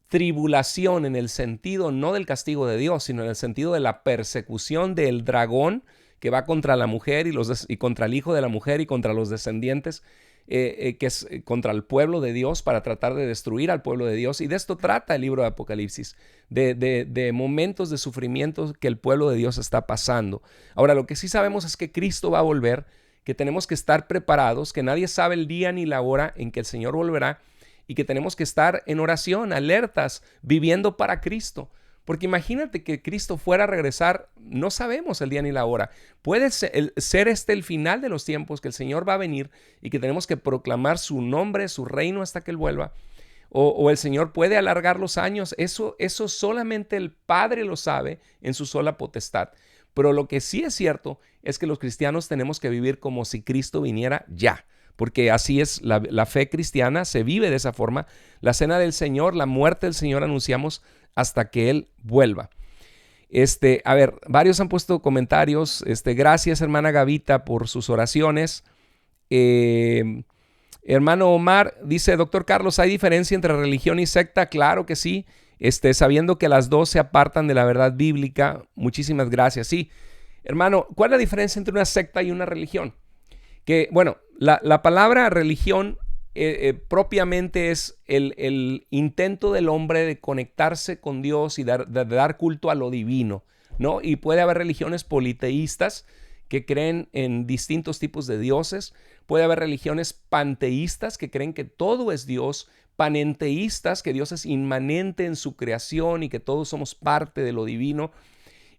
tribulación en el sentido no del castigo de Dios, sino en el sentido de la persecución del dragón que va contra la mujer y contra el hijo de la mujer y contra los descendientes, que es contra el pueblo de Dios, para tratar de destruir al pueblo de Dios. Y de esto trata el libro de Apocalipsis, de momentos de sufrimiento que el pueblo de Dios está pasando. Ahora, lo que sí sabemos es que Cristo va a volver, que tenemos que estar preparados, que nadie sabe el día ni la hora en que el Señor volverá, y que tenemos que estar en oración, alertas, viviendo para Cristo. Porque imagínate que Cristo fuera a regresar, no sabemos el día ni la hora. Puede ser el final de los tiempos, que el Señor va a venir y que tenemos que proclamar su nombre, su reino hasta que Él vuelva. O el Señor puede alargar los años. Eso solamente el Padre lo sabe en su sola potestad. Pero lo que sí es cierto es que los cristianos tenemos que vivir como si Cristo viniera ya. Porque así es la fe cristiana, se vive de esa forma. La cena del Señor, la muerte del Señor anunciamos hasta que Él vuelva. Varios han puesto comentarios. Gracias, hermana Gavita, por sus oraciones. Hermano Omar dice, doctor Carlos, ¿hay diferencia entre religión y secta? Claro que sí. sabiendo que las dos se apartan de la verdad bíblica. Muchísimas gracias. Sí, hermano, ¿cuál es la diferencia entre una secta y una religión? Que, bueno, la palabra religión propiamente es el intento del hombre de conectarse con Dios y de dar culto a lo divino, ¿no? Y puede haber religiones politeístas que creen en distintos tipos de dioses. Puede haber religiones panteístas que creen que todo es Dios, panenteístas, que Dios es inmanente en su creación y que todos somos parte de lo divino.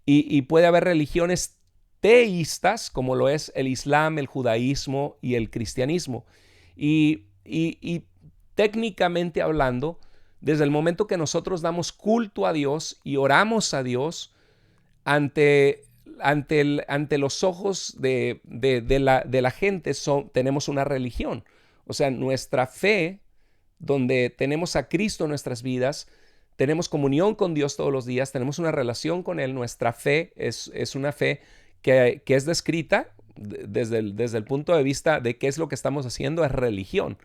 Y puede haber religiones teístas, como lo es el Islam, el judaísmo y el cristianismo. Y técnicamente hablando, desde el momento que nosotros damos culto a Dios y oramos a Dios ante los ojos de la gente, tenemos una religión. O sea, nuestra fe, donde tenemos a Cristo en nuestras vidas, tenemos comunión con Dios todos los días, tenemos una relación con Él. Nuestra fe es una fe que es descrita desde el punto de vista de qué es lo que estamos haciendo, es religión.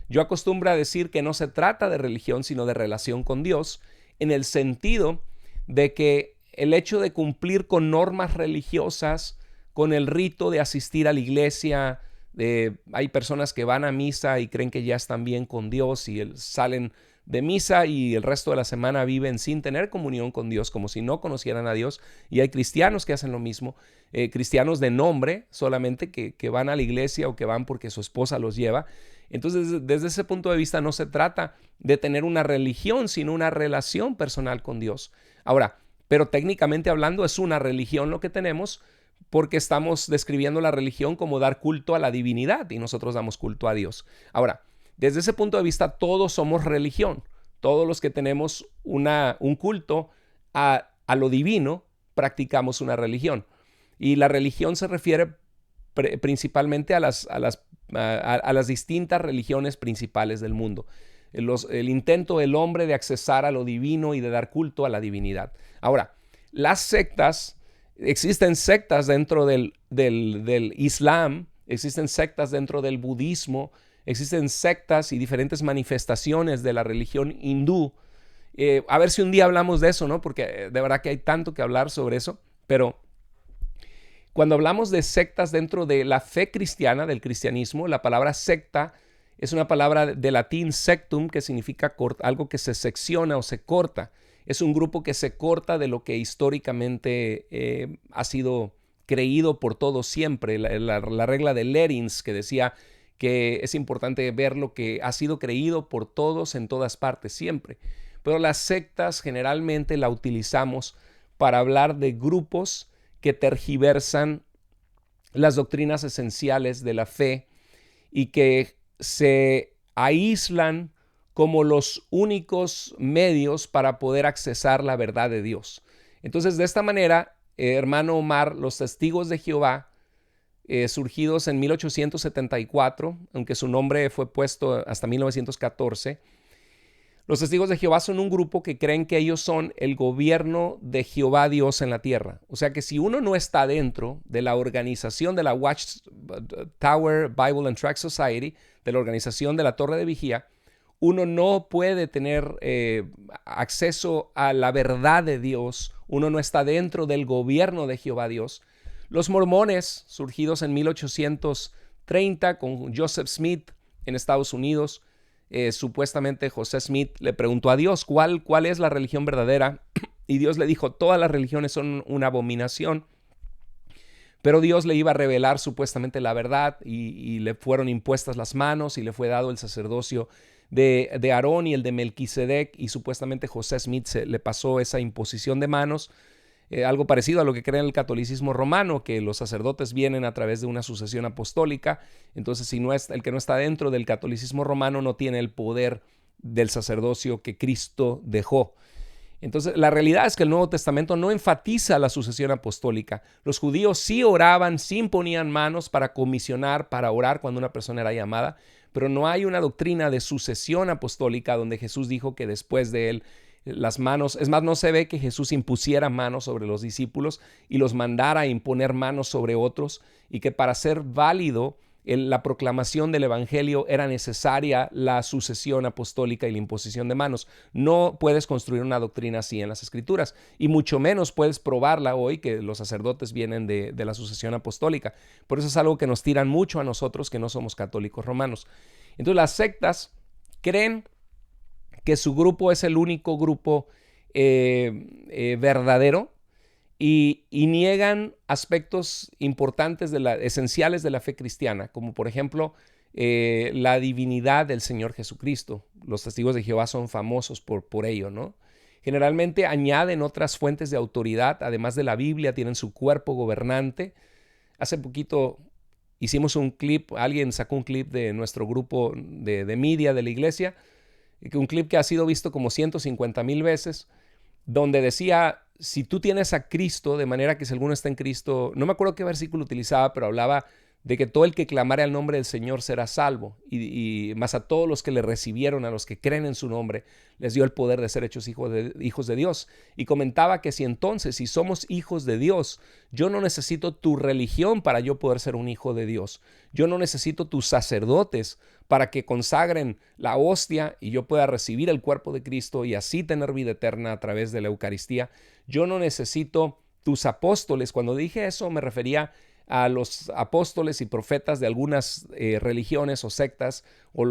Yo acostumbro a decir que no se trata de religión, sino de relación con Dios, en el sentido de que el hecho de cumplir con normas religiosas, con el rito de asistir a la iglesia, hay personas que van a misa y creen que ya están bien con Dios y salen de misa y el resto de la semana viven sin tener comunión con Dios, como si no conocieran a Dios. Y hay cristianos que hacen lo mismo, cristianos de nombre solamente que van a la iglesia o que van porque su esposa los lleva. Entonces, desde ese punto de vista no se trata de tener una religión, sino una relación personal con Dios. Ahora, pero técnicamente hablando es una religión lo que tenemos, porque estamos describiendo la religión como dar culto a la divinidad y nosotros damos culto a Dios. Ahora, desde ese punto de vista, todos somos religión. Todos los que tenemos un culto a lo divino, practicamos una religión. Y la religión se refiere principalmente a las distintas religiones principales del mundo. El intento del hombre de accesar a lo divino y de dar culto a la divinidad. Ahora, las sectas, existen sectas dentro del Islam, existen sectas dentro del budismo, existen sectas y diferentes manifestaciones de la religión hindú. A ver si un día hablamos de eso, ¿no? Porque de verdad que hay tanto que hablar sobre eso. Pero cuando hablamos de sectas dentro de la fe cristiana, del cristianismo, la palabra secta es una palabra de latín sectum, que significa algo que se secciona o se corta. Es un grupo que se corta de lo que históricamente ha sido creído por todos siempre. La regla de Lerins, que decía que es importante ver lo que ha sido creído por todos en todas partes siempre. Pero las sectas generalmente la utilizamos para hablar de grupos que tergiversan las doctrinas esenciales de la fe y que se aíslan como los únicos medios para poder accesar la verdad de Dios. Entonces, de esta manera, hermano Omar, los testigos de Jehová, surgidos en 1874, aunque su nombre fue puesto hasta 1914, los testigos de Jehová son un grupo que creen que ellos son el gobierno de Jehová Dios en la tierra. O sea que si uno no está dentro de la organización de la Watchtower Bible and Tract Society, de la organización de la Torre de Vigía, uno no puede tener acceso a la verdad de Dios. Uno no está dentro del gobierno de Jehová Dios. Los mormones, surgidos en 1830 con Joseph Smith en Estados Unidos, supuestamente José Smith le preguntó a Dios ¿cuál es la religión verdadera? Y Dios le dijo, todas las religiones son una abominación. Pero Dios le iba a revelar supuestamente la verdad y le fueron impuestas las manos y le fue dado el sacerdocio de Aarón y el de Melquisedec, y supuestamente José Smith le pasó esa imposición de manos, algo parecido a lo que cree en el catolicismo romano, que los sacerdotes vienen a través de una sucesión apostólica. Entonces, si no es el que no está dentro del catolicismo romano, no tiene el poder del sacerdocio que Cristo dejó. Entonces, la realidad es que el Nuevo Testamento no enfatiza la sucesión apostólica. Los judíos sí oraban, sí imponían manos para comisionar, para orar cuando una persona era llamada, pero no hay una doctrina de sucesión apostólica donde Jesús dijo que después de él las manos, es más, no se ve que Jesús impusiera manos sobre los discípulos y los mandara a imponer manos sobre otros, y que para ser válido la proclamación del evangelio era necesaria la sucesión apostólica y la imposición de manos. No puedes construir una doctrina así en las escrituras, y mucho menos puedes probarla hoy que los sacerdotes vienen de la sucesión apostólica. Por eso es algo que nos tiran mucho a nosotros que no somos católicos romanos. Entonces las sectas creen que su grupo es el único grupo verdadero, y niegan aspectos importantes, esenciales de la fe cristiana, como por ejemplo la divinidad del Señor Jesucristo. Los testigos de Jehová son famosos por ello, ¿no? Generalmente añaden otras fuentes de autoridad, además de la Biblia, tienen su cuerpo gobernante. Hace poquito hicimos un clip, alguien sacó un clip de nuestro grupo de media de la iglesia, un clip que ha sido visto como 150,000 veces, donde decía, si tú tienes a Cristo, de manera que si alguno está en Cristo, no me acuerdo qué versículo utilizaba, pero hablaba de que todo el que clamare al nombre del Señor será salvo, y más a todos los que le recibieron, a los que creen en su nombre, les dio el poder de ser hechos hijos de Dios. Y comentaba que si somos hijos de Dios, yo no necesito tu religión para yo poder ser un hijo de Dios. Yo no necesito tus sacerdotes para que consagren la hostia y yo pueda recibir el cuerpo de Cristo y así tener vida eterna a través de la Eucaristía. Yo no necesito tus apóstoles. Cuando dije eso me refería a los apóstoles y profetas de algunas religiones o sectas o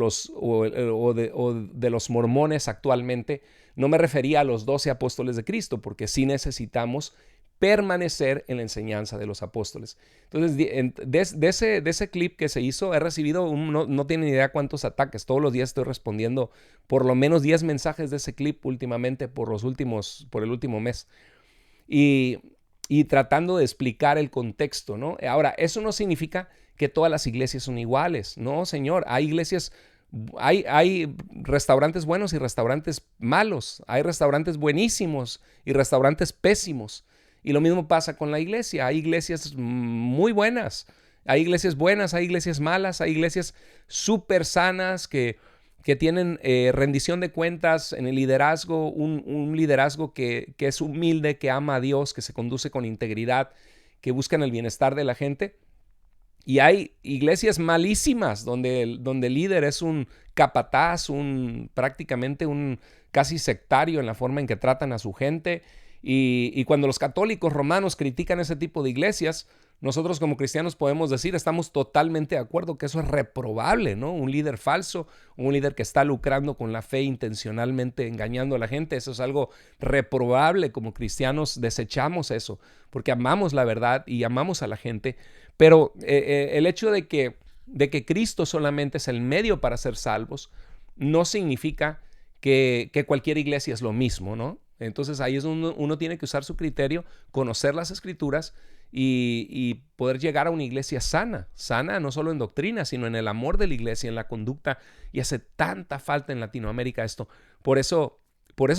de los mormones actualmente. No me refería a los 12 apóstoles de Cristo, porque sí necesitamos permanecer en la enseñanza de los apóstoles. Entonces, de ese clip que se hizo, he recibido, no tienen idea cuántos ataques. Todos los días estoy respondiendo por lo menos 10 mensajes de ese clip últimamente por el último mes. Y tratando de explicar el contexto, ¿no? Ahora, eso no significa que todas las iglesias son iguales. No, señor. Hay iglesias, hay restaurantes buenos y restaurantes malos. Hay restaurantes buenísimos y restaurantes pésimos. Y lo mismo pasa con la iglesia. Hay iglesias muy buenas. Hay iglesias buenas, hay iglesias malas, hay iglesias súper sanas que tienen rendición de cuentas en el liderazgo, un liderazgo que es humilde, que ama a Dios, que se conduce con integridad, que buscan el bienestar de la gente. Y hay iglesias malísimas donde el líder es un capataz, prácticamente un casi sectario en la forma en que tratan a su gente. Y cuando los católicos romanos critican ese tipo de iglesias, nosotros como cristianos podemos decir, estamos totalmente de acuerdo que eso es reprobable, ¿no? Un líder falso, un líder que está lucrando con la fe intencionalmente, engañando a la gente, eso es algo reprobable. Como cristianos desechamos eso, porque amamos la verdad y amamos a la gente. Pero el hecho de que Cristo solamente es el medio para ser salvos, no significa que cualquier iglesia es lo mismo, ¿no? Entonces ahí es donde uno tiene que usar su criterio, conocer las escrituras y poder llegar a una iglesia sana no solo en doctrina, sino en el amor de la iglesia, en la conducta. Y hace tanta falta en Latinoamérica esto. Por eso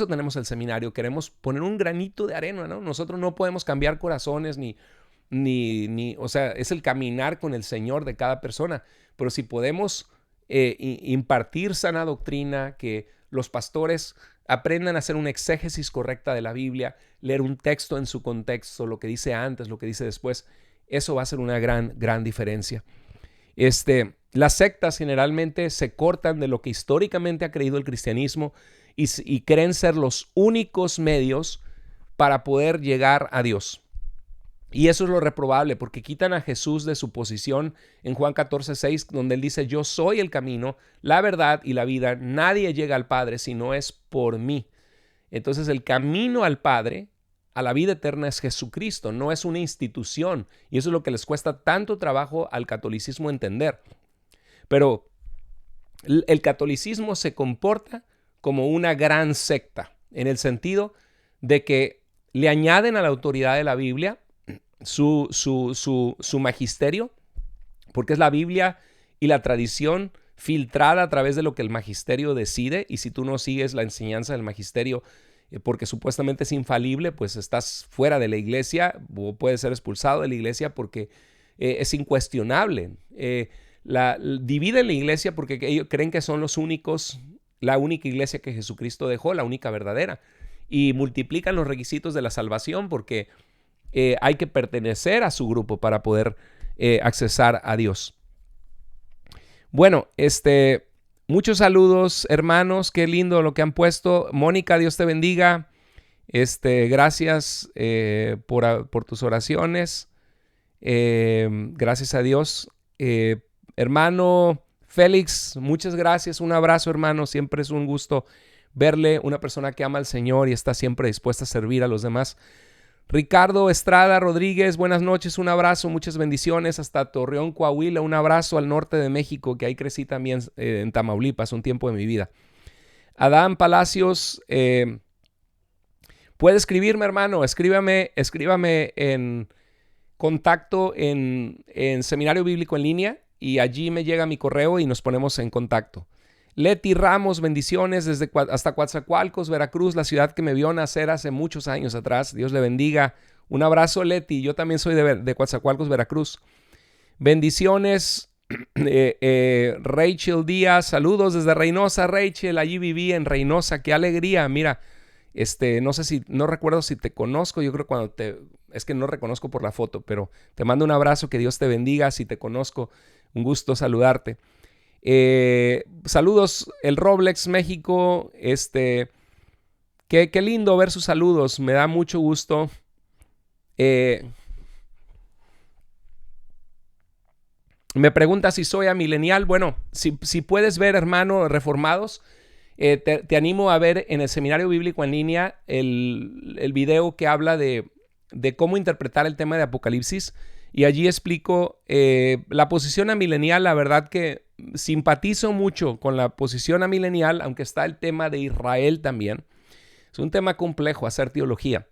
tenemos el seminario. Queremos poner un granito de arena, ¿no? Nosotros no podemos cambiar corazones o sea, es el caminar con el Señor de cada persona. Pero si podemos impartir sana doctrina, que los pastores aprendan a hacer una exégesis correcta de la Biblia, leer un texto en su contexto, lo que dice antes, lo que dice después, eso va a ser una gran diferencia. Las sectas generalmente se cortan de lo que históricamente ha creído el cristianismo y creen ser los únicos medios para poder llegar a Dios. Y eso es lo reprobable, porque quitan a Jesús de su posición en Juan 14:6, donde él dice, yo soy el camino, la verdad y la vida. Nadie llega al Padre si no es por mí. Entonces el camino al Padre, a la vida eterna, es Jesucristo, no es una institución. Y eso es lo que les cuesta tanto trabajo al catolicismo entender. Pero el catolicismo se comporta como una gran secta, en el sentido de que le añaden a la autoridad de la Biblia su magisterio, porque es la Biblia y la tradición filtrada a través de lo que el magisterio decide. Y si tú no sigues la enseñanza del magisterio porque supuestamente es infalible, pues estás fuera de la iglesia o puedes ser expulsado de la iglesia porque es incuestionable. Dividen la iglesia porque ellos creen que son la única iglesia que Jesucristo dejó, la única verdadera, y multiplican los requisitos de la salvación porque hay que pertenecer a su grupo para poder accesar a Dios. Bueno, muchos saludos, hermanos. Qué lindo lo que han puesto. Mónica, Dios te bendiga. Gracias por tus oraciones. Gracias a Dios. Hermano Félix, muchas gracias. Un abrazo, hermano. Siempre es un gusto verle, una persona que ama al Señor y está siempre dispuesta a servir a los demás. Ricardo Estrada Rodríguez, buenas noches, un abrazo, muchas bendiciones hasta Torreón, Coahuila, un abrazo al norte de México, que ahí crecí también en Tamaulipas, un tiempo de mi vida. Adán Palacios, puede escribirme, hermano, escríbame en contacto en Seminario Bíblico en Línea y allí me llega mi correo y nos ponemos en contacto. Leti Ramos, bendiciones hasta Coatzacoalcos, Veracruz, la ciudad que me vio nacer hace muchos años atrás. Dios le bendiga. Un abrazo, Leti. Yo también soy de Coatzacoalcos, Veracruz. Bendiciones. Rachel Díaz, saludos desde Reynosa, Rachel. Allí viví en Reynosa. Qué alegría. Mira, no recuerdo si te conozco. Yo creo es que no reconozco por la foto, pero te mando un abrazo. Que Dios te bendiga. Si te conozco, un gusto saludarte. Saludos, el Roblex México. Qué lindo ver sus saludos, me da mucho gusto. Me pregunta si soy amilenial. Bueno, si puedes ver, hermano, Reformados, te animo a ver en el Seminario Bíblico en Línea el video que habla de cómo interpretar el tema de Apocalipsis. Y allí explico la posición amilenial. La verdad que simpatizo mucho con la posición amilenial, aunque está el tema de Israel también. Es un tema complejo hacer teología.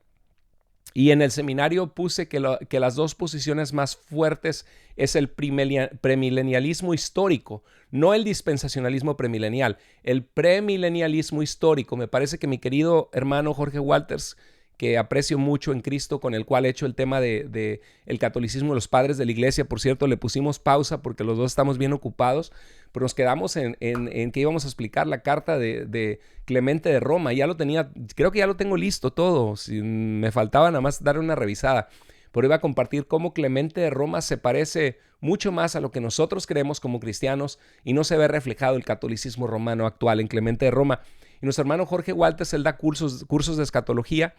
Y en el seminario puse que las dos posiciones más fuertes es el premilenialismo histórico, no el dispensacionalismo premilenial, el premilenialismo histórico. Me parece que mi querido hermano Jorge Walters, que aprecio mucho en Cristo, con el cual he hecho el tema de el catolicismo de los padres de la iglesia. Por cierto, le pusimos pausa porque los dos estamos bien ocupados, pero nos quedamos en que íbamos a explicar la carta de Clemente de Roma. Ya lo tenía, creo que ya lo tengo listo todo. Me faltaba nada más dar una revisada, pero iba a compartir cómo Clemente de Roma se parece mucho más a lo que nosotros creemos como cristianos y no se ve reflejado el catolicismo romano actual en Clemente de Roma. Y nuestro hermano Jorge Walters, él da cursos de escatología.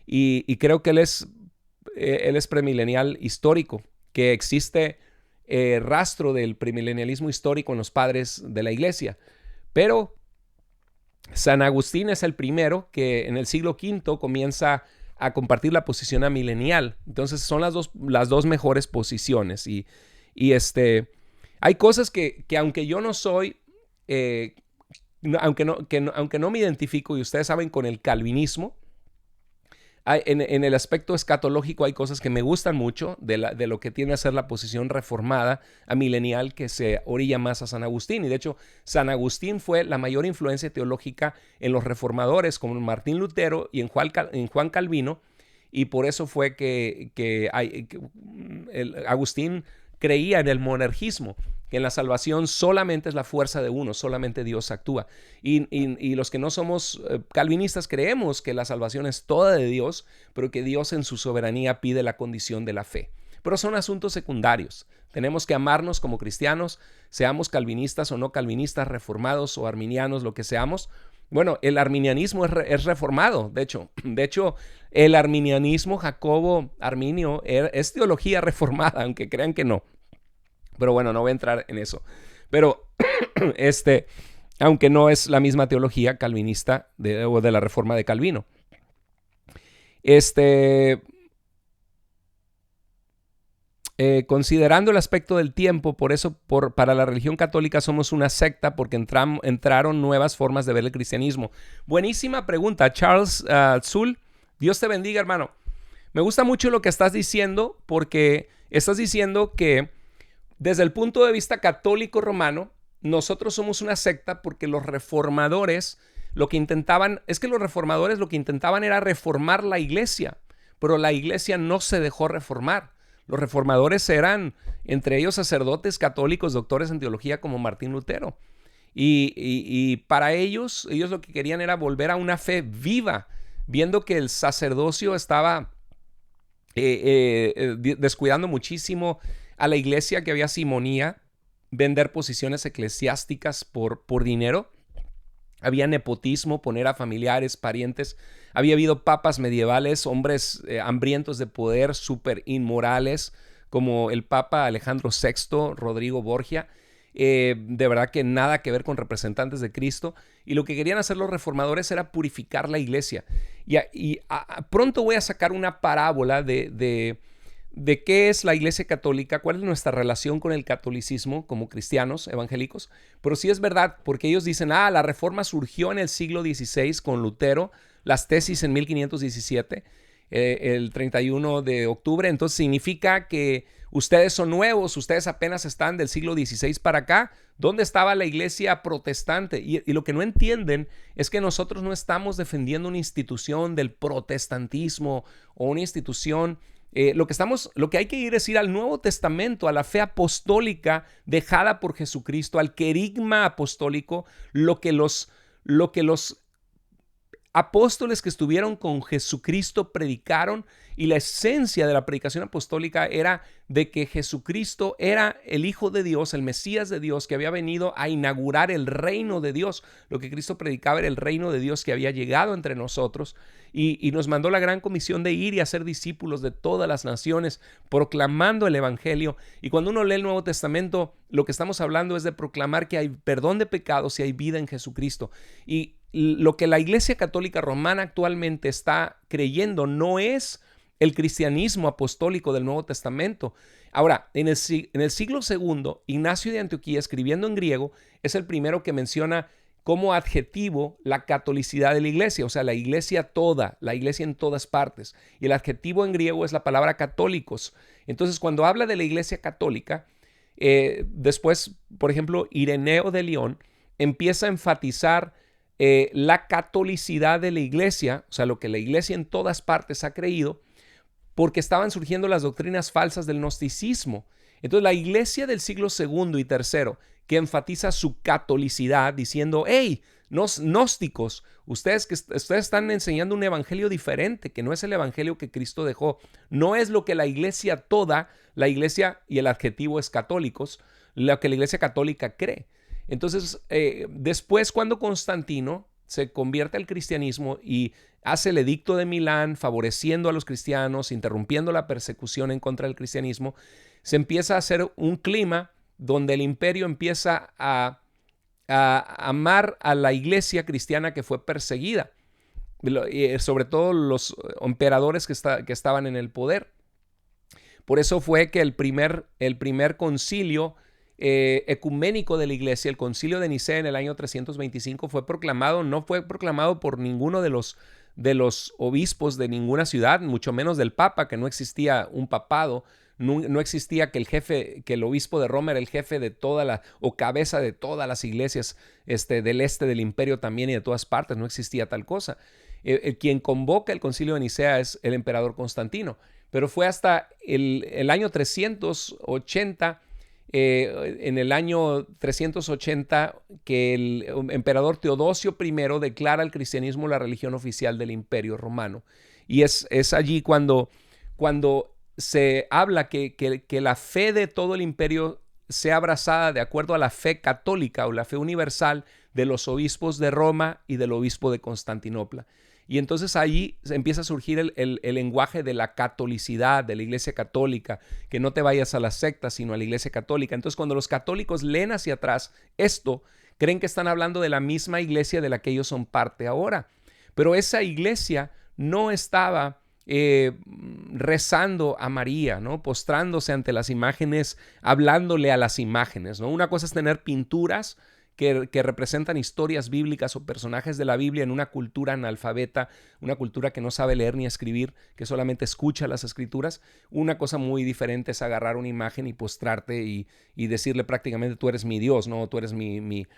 Y creo que él es premilenial histórico, que existe rastro del premilenialismo histórico en los padres de la iglesia. Pero San Agustín es el primero que en el siglo V comienza a compartir la posición amilenial. Entonces son las dos mejores posiciones. Y hay cosas que aunque yo no soy, aunque no me identifico, y ustedes saben, con el calvinismo, en el aspecto escatológico hay cosas que me gustan mucho de lo que tiene a ser la posición reformada amilenial, que se orilla más a San Agustín. Y de hecho, San Agustín fue la mayor influencia teológica en los reformadores, como en Martín Lutero y en Juan Calvino. Y por eso fue que Agustín creía en el monergismo, que en la salvación solamente es la fuerza de uno, solamente Dios actúa. Y los que no somos calvinistas creemos que la salvación es toda de Dios, pero que Dios en su soberanía pide la condición de la fe. Pero son asuntos secundarios. Tenemos que amarnos como cristianos, seamos calvinistas o no calvinistas, reformados o arminianos, lo que seamos. Bueno, el arminianismo es reformado, de hecho. El arminianismo, Jacobo Arminio, es teología reformada, aunque crean que no. Pero bueno, no voy a entrar en eso. Pero aunque no es la misma teología calvinista o de la reforma de Calvino. Considerando el aspecto del tiempo, por eso para la religión católica somos una secta, porque entraron nuevas formas de ver el cristianismo. Buenísima pregunta, Charles Zul. Dios te bendiga, hermano. Me gusta mucho lo que estás diciendo, porque estás diciendo que desde el punto de vista católico romano, nosotros somos una secta porque los reformadores lo que intentaban era reformar la iglesia, pero la iglesia no se dejó reformar. Los reformadores eran, entre ellos, sacerdotes católicos, doctores en teología como Martín Lutero. Y para ellos lo que querían era volver a una fe viva, viendo que el sacerdocio estaba descuidando muchísimo a la iglesia, que había simonía vender posiciones eclesiásticas por dinero. Había nepotismo, poner a familiares, parientes. Había habido papas medievales, hombres hambrientos de poder, súper inmorales, como el Papa Alejandro VI, Rodrigo Borgia. De verdad que nada que ver con representantes de Cristo. Y lo que querían hacer los reformadores era purificar la iglesia. Pronto voy a sacar una parábola de qué es la Iglesia Católica, cuál es nuestra relación con el catolicismo como cristianos evangélicos. Pero sí es verdad, porque ellos dicen, la Reforma surgió en el siglo XVI con Lutero, las tesis en 1517, el 31 de octubre. Entonces significa que ustedes son nuevos, ustedes apenas están del siglo XVI para acá. ¿Dónde estaba la iglesia protestante? Y lo que no entienden es que nosotros no estamos defendiendo una institución del protestantismo o una institución. Lo que hay que ir es ir al Nuevo Testamento, a la fe apostólica dejada por Jesucristo, al querigma apostólico, lo que los apóstoles que estuvieron con Jesucristo predicaron, y la esencia de la predicación apostólica era de que Jesucristo era el Hijo de Dios, el Mesías de Dios, que había venido a inaugurar el reino de Dios. Lo que Cristo predicaba era el reino de Dios que había llegado entre nosotros, y nos mandó la gran comisión de ir y hacer discípulos de todas las naciones, proclamando el Evangelio. Y cuando uno lee el Nuevo Testamento, lo que estamos hablando es de proclamar que hay perdón de pecados y hay vida en Jesucristo. Y lo que la Iglesia Católica Romana actualmente está creyendo no es el cristianismo apostólico del Nuevo Testamento. Ahora, en el siglo II, Ignacio de Antioquía, escribiendo en griego, es el primero que menciona como adjetivo la catolicidad de la iglesia, o sea, la iglesia toda, la iglesia en todas partes. Y el adjetivo en griego es la palabra católicos. Entonces, cuando habla de la iglesia católica, después, por ejemplo, Ireneo de León empieza a enfatizar la catolicidad de la iglesia, o sea, lo que la iglesia en todas partes ha creído, porque estaban surgiendo las doctrinas falsas del gnosticismo. Entonces, la iglesia del siglo II y III, que enfatiza su catolicidad, diciendo, hey, gnósticos, ustedes están enseñando un evangelio diferente, que no es el evangelio que Cristo dejó, no es lo que la iglesia toda, la iglesia, y el adjetivo es católicos, lo que la iglesia católica cree. Entonces, después, cuando Constantino se convierte al cristianismo y hace el edicto de Milán, favoreciendo a los cristianos, interrumpiendo la persecución en contra del cristianismo, se empieza a hacer un clima donde el imperio empieza a amar a la iglesia cristiana que fue perseguida, sobre todo los emperadores que estaban en el poder. Por eso fue que el primer concilio ecuménico de la iglesia, el concilio de Nicea en el año 325, no fue proclamado por ninguno de los obispos de ninguna ciudad, mucho menos del papa, que no existía un papado, no existía que el obispo de Roma era el jefe de o cabeza de todas las iglesias del este del imperio también y de todas partes, no existía tal cosa. Quien convoca el concilio de Nicea es el emperador Constantino, pero fue hasta el año 380, en el año 380, que el emperador Teodosio I declara el cristianismo la religión oficial del imperio romano. Y es allí cuando se habla que la fe de todo el imperio sea abrazada de acuerdo a la fe católica o la fe universal de los obispos de Roma y del obispo de Constantinopla. Y entonces allí empieza a surgir el lenguaje de la catolicidad, de la iglesia católica, que no te vayas a las sectas, sino a la iglesia católica. Entonces, cuando los católicos leen hacia atrás esto, creen que están hablando de la misma iglesia de la que ellos son parte ahora. Pero esa iglesia no estaba rezando a María, ¿no? Postrándose ante las imágenes, hablándole a las imágenes, ¿no? Una cosa es tener pinturas que representan historias bíblicas o personajes de la Biblia en una cultura analfabeta, una cultura que no sabe leer ni escribir, que solamente escucha las escrituras. Una cosa muy diferente es agarrar una imagen y postrarte y decirle prácticamente tú eres mi Dios, ¿no? Tú eres mi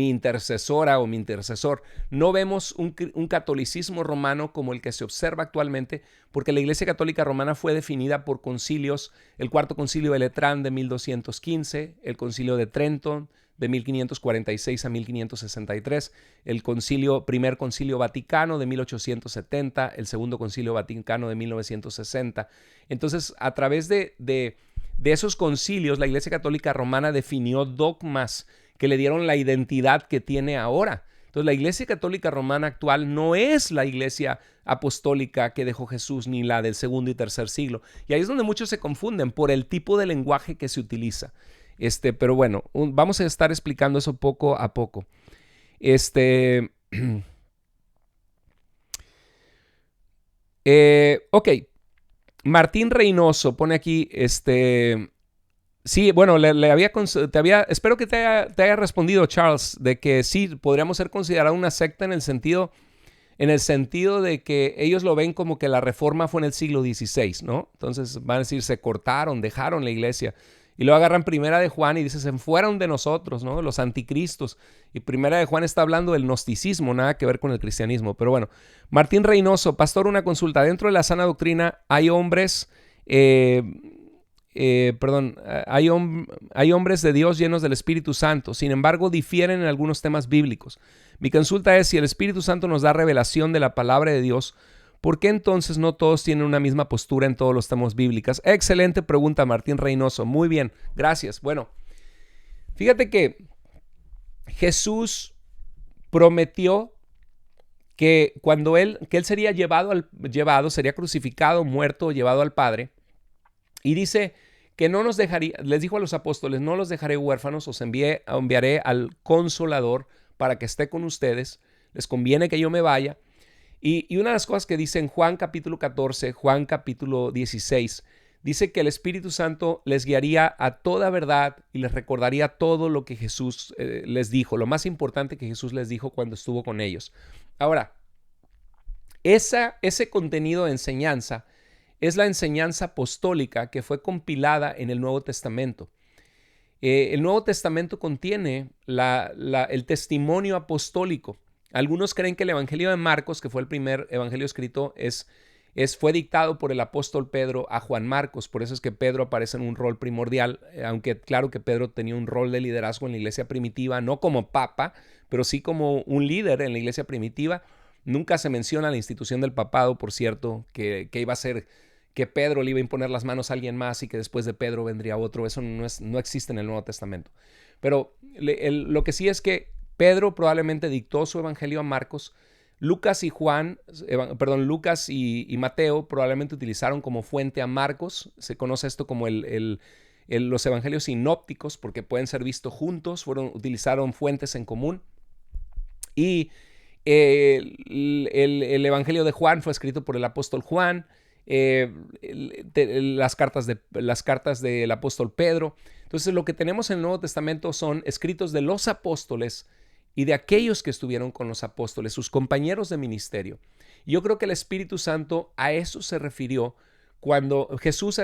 intercesora o mi intercesor. No vemos un catolicismo romano como el que se observa actualmente, porque la Iglesia Católica Romana fue definida por concilios: el Cuarto Concilio de Letrán de 1215, el Concilio de Trento de 1546 a 1563, el primer concilio vaticano de 1870, el segundo concilio vaticano de 1960. Entonces, a través de de esos concilios, la Iglesia Católica Romana definió dogmas que le dieron la identidad que tiene ahora. Entonces, la Iglesia Católica Romana actual no es la Iglesia apostólica que dejó Jesús, ni la del segundo y tercer siglo. Y ahí es donde muchos se confunden por el tipo de lenguaje que se utiliza. Pero bueno, vamos a estar explicando eso poco a poco. Ok. Martín Reynoso pone aquí, sí, bueno, espero que te haya respondido, Charles, de que sí, podríamos ser considerados una secta en el sentido de que ellos lo ven como que la reforma fue en el siglo XVI, ¿no? Entonces van a decir, se cortaron, dejaron la iglesia. Y luego agarran Primera de Juan y dice, se fueron de nosotros, ¿no? Los anticristos. Y Primera de Juan está hablando del gnosticismo, nada que ver con el cristianismo. Pero bueno, Martín Reynoso, pastor, una consulta. Dentro de la sana doctrina hay hombres, hay hombres de Dios llenos del Espíritu Santo. Sin embargo, difieren en algunos temas bíblicos. Mi consulta es, si el Espíritu Santo nos da revelación de la palabra de Dios, ¿por qué entonces no todos tienen una misma postura en todos los temas bíblicos? Excelente pregunta, Martín Reynoso. Muy bien, gracias. Bueno, fíjate que Jesús prometió que cuando él sería sería crucificado, muerto, llevado al Padre. Y dice que no nos dejaría, les dijo a los apóstoles, no los dejaré huérfanos, os enviaré al Consolador para que esté con ustedes. Les conviene que yo me vaya. Y una de las cosas que dice en Juan capítulo 14, Juan capítulo 16, dice que el Espíritu Santo les guiaría a toda verdad y les recordaría todo lo que Jesús les dijo, lo más importante que Jesús les dijo cuando estuvo con ellos. Ahora, ese contenido de enseñanza es la enseñanza apostólica que fue compilada en el Nuevo Testamento. El Nuevo Testamento contiene el testimonio apostólico. Algunos creen que el Evangelio de Marcos, que fue el primer evangelio escrito, fue dictado por el apóstol Pedro a Juan Marcos. Por eso es que Pedro aparece en un rol primordial, aunque claro que Pedro tenía un rol de liderazgo en la iglesia primitiva, no como papa, pero sí como un líder en la iglesia primitiva. Nunca se menciona la institución del papado, por cierto, que iba a ser que Pedro le iba a imponer las manos a alguien más y que después de Pedro vendría otro. Eso no existe en el Nuevo Testamento. Pero lo que sí es que Pedro probablemente dictó su evangelio a Marcos. Lucas y Mateo probablemente utilizaron como fuente a Marcos. Se conoce esto como los evangelios sinópticos porque pueden ser vistos juntos, utilizaron fuentes en común. Y el evangelio de Juan fue escrito por el apóstol Juan. Las cartas del apóstol Pedro. Entonces lo que tenemos en el Nuevo Testamento son escritos de los apóstoles y de aquellos que estuvieron con los apóstoles, sus compañeros de ministerio. Y yo creo que el Espíritu Santo a eso se refirió Jesús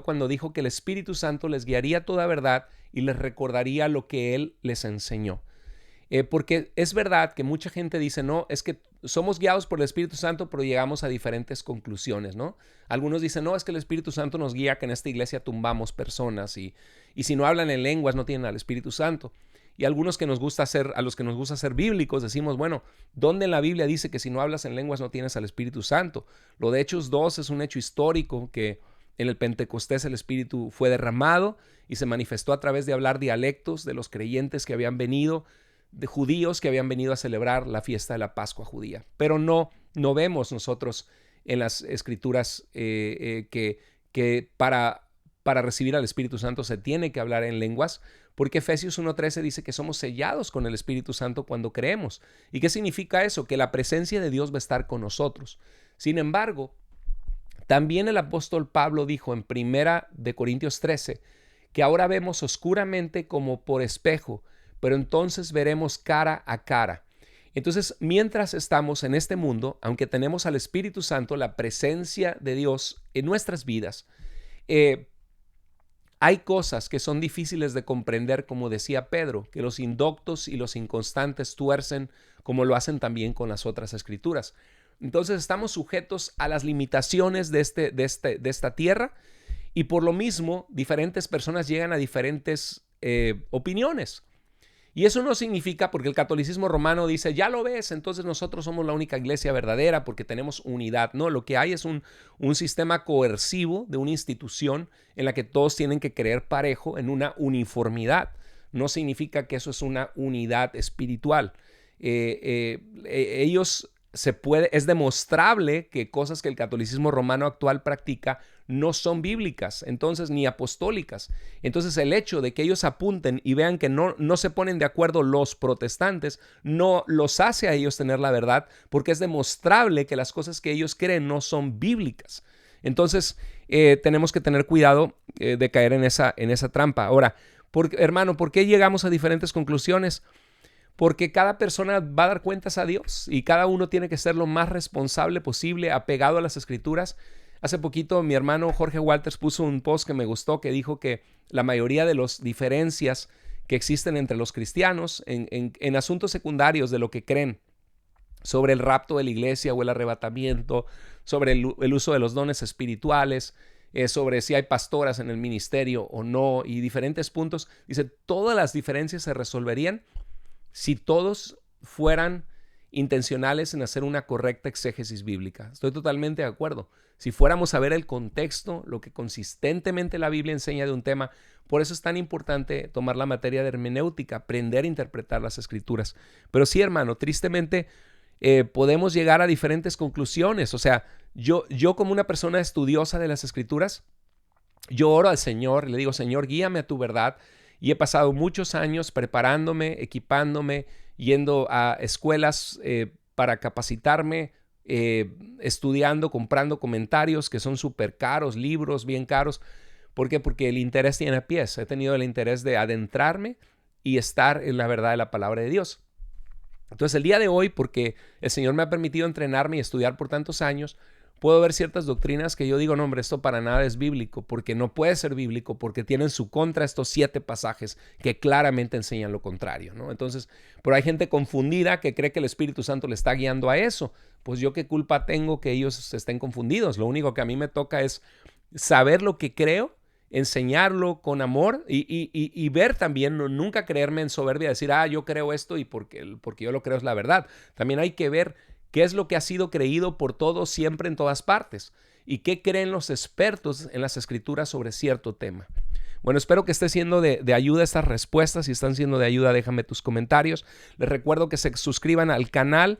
cuando dijo que el Espíritu Santo les guiaría toda verdad y les recordaría lo que Él les enseñó. Porque es verdad que mucha gente dice, no, es que somos guiados por el Espíritu Santo, pero llegamos a diferentes conclusiones, ¿no? Algunos dicen, no, es que el Espíritu Santo nos guía, que en esta iglesia tumbamos personas y si no hablan en lenguas no tienen al Espíritu Santo. Y a los que nos gusta ser bíblicos, decimos, bueno, ¿dónde en la Biblia dice que si no hablas en lenguas no tienes al Espíritu Santo? Lo de Hechos 2 es un hecho histórico que en el Pentecostés el Espíritu fue derramado y se manifestó a través de hablar dialectos de los creyentes que habían venido, de judíos que habían venido a celebrar la fiesta de la Pascua judía. Pero no vemos nosotros en las Escrituras que para recibir al Espíritu Santo se tiene que hablar en lenguas, porque Efesios 1:13 dice que somos sellados con el Espíritu Santo cuando creemos. ¿Y qué significa eso? Que la presencia de Dios va a estar con nosotros. Sin embargo, también el apóstol Pablo dijo en 1 Corintios 13 que ahora vemos oscuramente como por espejo, pero entonces veremos cara a cara. Entonces, mientras estamos en este mundo, aunque tenemos al Espíritu Santo, la presencia de Dios en nuestras vidas, hay cosas que son difíciles de comprender, como decía Pedro, que los indoctos y los inconstantes tuercen, como lo hacen también con las otras escrituras. Entonces estamos sujetos a las limitaciones de esta tierra y por lo mismo diferentes personas llegan a diferentes opiniones. Y eso no significa, porque el catolicismo romano dice, ya lo ves, entonces nosotros somos la única iglesia verdadera porque tenemos unidad. No, lo que hay es un sistema coercivo de una institución en la que todos tienen que creer parejo en una uniformidad. No significa que eso es una unidad espiritual. Es demostrable que cosas que el catolicismo romano actual practica no son bíblicas, entonces ni apostólicas. Entonces el hecho de que ellos apunten y vean que no se ponen de acuerdo los protestantes no los hace a ellos tener la verdad, porque es demostrable que las cosas que ellos creen no son bíblicas. Entonces tenemos que tener cuidado de caer en esa trampa. Ahora, hermano, ¿por qué llegamos a diferentes conclusiones? Porque cada persona va a dar cuentas a Dios y cada uno tiene que ser lo más responsable posible, apegado a las Escrituras. Hace poquito mi hermano Jorge Walters puso un post que me gustó, que dijo que la mayoría de las diferencias que existen entre los cristianos en asuntos secundarios de lo que creen sobre el rapto de la iglesia o el arrebatamiento, sobre el uso de los dones espirituales, sobre si hay pastoras en el ministerio o no, y diferentes puntos. Dice, todas las diferencias se resolverían si todos fueran intencionales en hacer una correcta exégesis bíblica. Estoy totalmente de acuerdo. Si fuéramos a ver el contexto, lo que consistentemente la Biblia enseña de un tema, por eso es tan importante tomar la materia de hermenéutica, aprender a interpretar las Escrituras. Pero sí, hermano, tristemente podemos llegar a diferentes conclusiones. O sea, yo como una persona estudiosa de las Escrituras, yo oro al Señor, le digo, Señor, guíame a tu verdad. Y he pasado muchos años preparándome, equipándome, yendo a escuelas para capacitarme, estudiando, comprando comentarios que son súper caros, libros bien caros. ¿Por qué? Porque el interés tiene pies. He tenido el interés de adentrarme y estar en la verdad de la palabra de Dios. Entonces el día de hoy, porque el Señor me ha permitido entrenarme y estudiar por tantos años, puedo ver ciertas doctrinas que yo digo, no, hombre, esto para nada es bíblico, porque no puede ser bíblico, porque tienen en su contra estos 7 pasajes que claramente enseñan lo contrario, ¿no? Entonces, pero hay gente confundida que cree que el Espíritu Santo le está guiando a eso. Pues yo qué culpa tengo que ellos estén confundidos. Lo único que a mí me toca es saber lo que creo, enseñarlo con amor y ver también, nunca creerme en soberbia, decir, yo creo esto y porque yo lo creo es la verdad. También hay que ver qué es lo que ha sido creído por todos siempre en todas partes y qué creen los expertos en las Escrituras sobre cierto tema. Bueno, espero que esté siendo de ayuda estas respuestas. Si están siendo de ayuda, déjame tus comentarios. Les recuerdo que se suscriban al canal,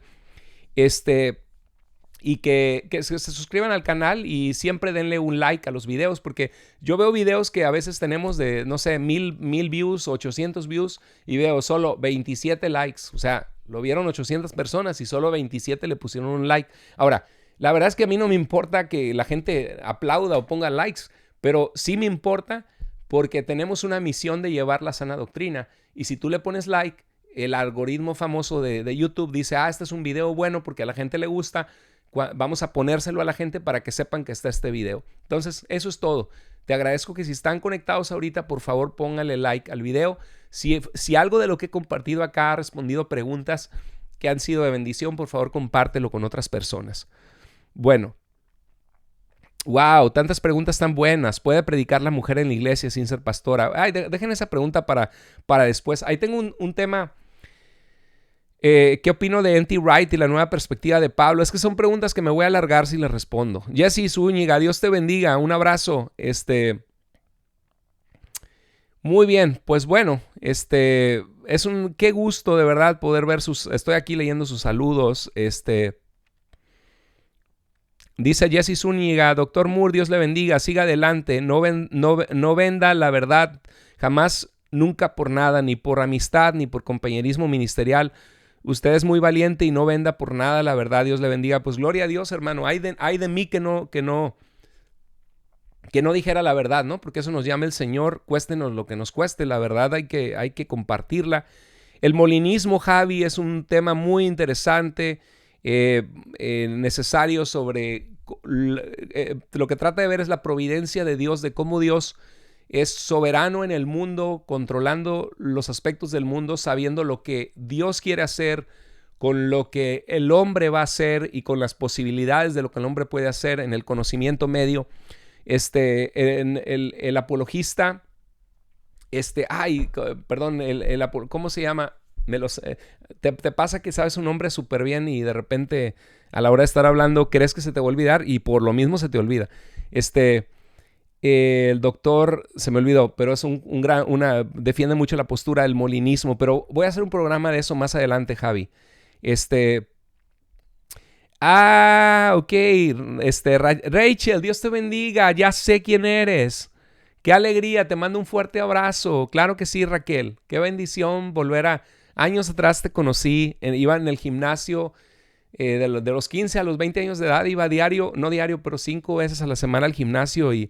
y que se suscriban al canal y siempre denle un like a los videos, porque yo veo videos que a veces tenemos de, no sé, 1000 views, 800 views y veo solo 27 likes. O sea, lo vieron 800 personas y solo 27 le pusieron un like. Ahora, la verdad es que a mí no me importa que la gente aplauda o ponga likes, pero sí me importa porque tenemos una misión de llevar la sana doctrina. Y si tú le pones like, el algoritmo famoso de YouTube dice, este es un video bueno porque a la gente le gusta, vamos a ponérselo a la gente para que sepan que está este video. Entonces, eso es todo. Te agradezco que si están conectados ahorita, por favor, póngale like al video. Si algo de lo que he compartido acá ha respondido preguntas que han sido de bendición, por favor, compártelo con otras personas. Bueno. Wow, tantas preguntas tan buenas. ¿Puede predicar la mujer en la iglesia sin ser pastora? Dejen esa pregunta para después. Ahí tengo un tema. ¿Qué opino de N.T. Wright y la nueva perspectiva de Pablo? Es que son preguntas que me voy a alargar si les respondo. Jesse Zúñiga, Dios te bendiga. Un abrazo. Muy bien, pues bueno, qué gusto de verdad poder ver estoy aquí leyendo sus saludos. Dice Jesse Zúñiga, Doctor Moore, Dios le bendiga, siga adelante, no venda la verdad jamás, nunca por nada, ni por amistad, ni por compañerismo ministerial. Usted es muy valiente y no venda por nada la verdad, Dios le bendiga. Pues gloria a Dios, hermano, hay de mí que no dijera la verdad, ¿no? Porque eso nos llama el Señor, cuéstenos lo que nos cueste, la verdad hay que compartirla. El molinismo, Javi, es un tema muy interesante, necesario sobre lo que trata de ver es la providencia de Dios, de cómo Dios es soberano en el mundo, controlando los aspectos del mundo, sabiendo lo que Dios quiere hacer, con lo que el hombre va a hacer y con las posibilidades de lo que el hombre puede hacer en el conocimiento medio. El apologista Perdón, ¿cómo se llama? Te pasa que sabes un nombre súper bien y de repente a la hora de estar hablando crees que se te va a olvidar y por lo mismo se te olvida. El doctor, se me olvidó, pero es defiende mucho la postura del molinismo, pero voy a hacer un programa de eso más adelante, Javi. Ok, Rachel, Dios te bendiga, ya sé quién eres. Qué alegría, te mando un fuerte abrazo. Claro que sí, Raquel, qué bendición volver a... Años atrás te conocí, iba en el gimnasio, de los 15 a los 20 años de edad, iba diario, no diario, pero 5 veces a la semana al gimnasio y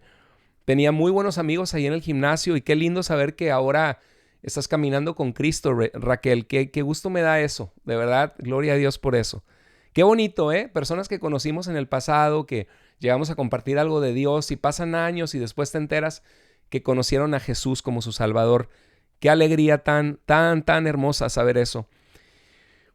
tenía muy buenos amigos ahí en el gimnasio y qué lindo saber que ahora estás caminando con Cristo, Raquel. Qué gusto me da eso, de verdad, gloria a Dios por eso. Qué bonito, ¿eh? Personas que conocimos en el pasado, que llegamos a compartir algo de Dios y pasan años y después te enteras que conocieron a Jesús como su Salvador. Qué alegría tan hermosa saber eso.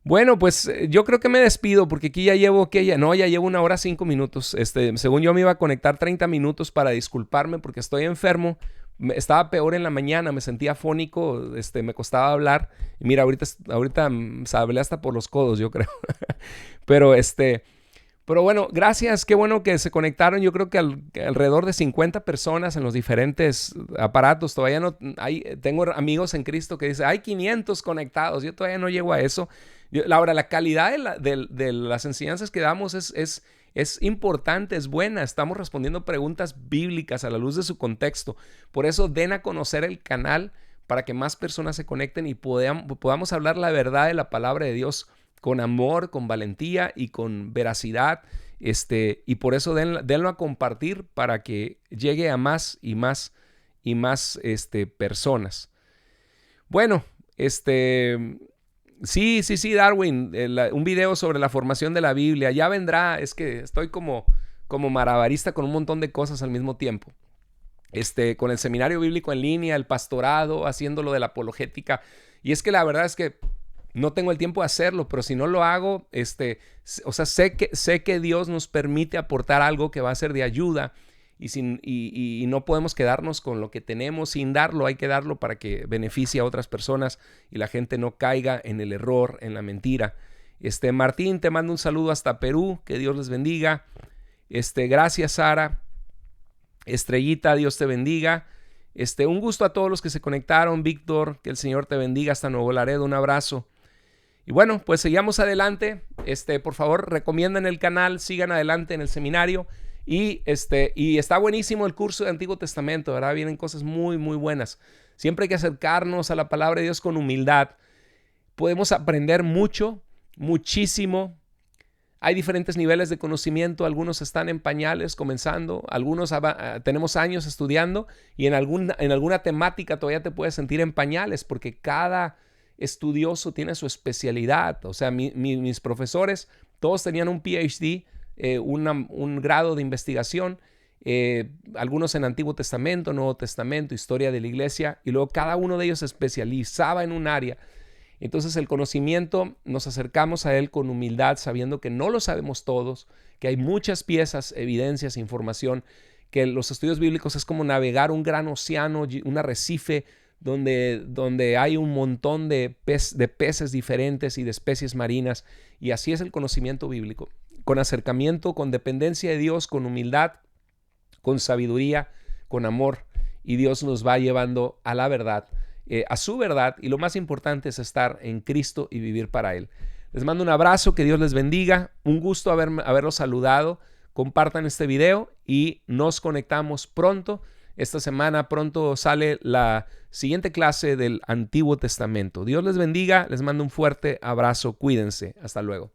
Bueno, pues yo creo que me despido porque aquí ya llevo 1 hora 5 minutos. Según yo me iba a conectar 30 minutos para disculparme porque estoy enfermo. Estaba peor en la mañana, me sentía afónico, me costaba hablar. Y mira, ahorita hablé hasta por los codos, yo creo. Pero bueno, gracias, qué bueno que se conectaron. Yo creo que alrededor de 50 personas en los diferentes aparatos. Todavía no tengo amigos en Cristo que dicen, hay 500 conectados. Yo todavía no llego a eso. Ahora, la calidad de las enseñanzas que damos es importante, es buena. Estamos respondiendo preguntas bíblicas a la luz de su contexto. Por eso den a conocer el canal para que más personas se conecten y podamos hablar la verdad de la palabra de Dios con amor, con valentía y con veracidad. Y por eso denlo a compartir para que llegue a más y más y más personas. Bueno, sí, Darwin, un video sobre la formación de la Biblia. Ya vendrá, es que estoy como malabarista con un montón de cosas al mismo tiempo. Con el seminario bíblico en línea, el pastorado, haciendo lo de la apologética. Y es que la verdad es que no tengo el tiempo de hacerlo, pero si no lo hago, sé que Dios nos permite aportar algo que va a ser de ayuda y no podemos quedarnos con lo que tenemos sin darlo. Hay que darlo para que beneficie a otras personas y la gente no caiga en el error, en la mentira. Martín, te mando un saludo hasta Perú, que Dios les bendiga. Gracias, Sara. Estrellita, Dios te bendiga. Un gusto a todos los que se conectaron. Víctor, que el Señor te bendiga hasta Nuevo Laredo, un abrazo. Y bueno, pues sigamos adelante. Por favor, recomienden el canal, sigan adelante en el seminario. Y está buenísimo el curso de Antiguo Testamento, ¿verdad? Vienen cosas muy, muy buenas. Siempre hay que acercarnos a la palabra de Dios con humildad. Podemos aprender mucho, muchísimo. Hay diferentes niveles de conocimiento. Algunos están en pañales comenzando. Algunos tenemos años estudiando. Y en alguna temática todavía te puedes sentir en pañales porque cada estudioso tiene su especialidad. O sea, mis profesores, todos tenían un PhD, un grado de investigación, algunos en Antiguo Testamento, Nuevo Testamento, historia de la iglesia, y luego cada uno de ellos se especializaba en un área. Entonces el conocimiento, nos acercamos a él con humildad, sabiendo que no lo sabemos todos, que hay muchas piezas, evidencias, información, que los estudios bíblicos es como navegar un gran océano, un arrecife, donde hay un montón de peces diferentes y de especies marinas, y así es el conocimiento bíblico, con acercamiento, con dependencia de Dios, con humildad, con sabiduría, con amor, y Dios nos va llevando a la verdad, a su verdad, y lo más importante es estar en Cristo y vivir para Él. Les mando un abrazo, que Dios les bendiga, un gusto haberlos saludado. Compartan este video y nos conectamos pronto. Esta semana pronto sale la siguiente clase del Antiguo Testamento. Dios les bendiga, les mando un fuerte abrazo, cuídense, hasta luego.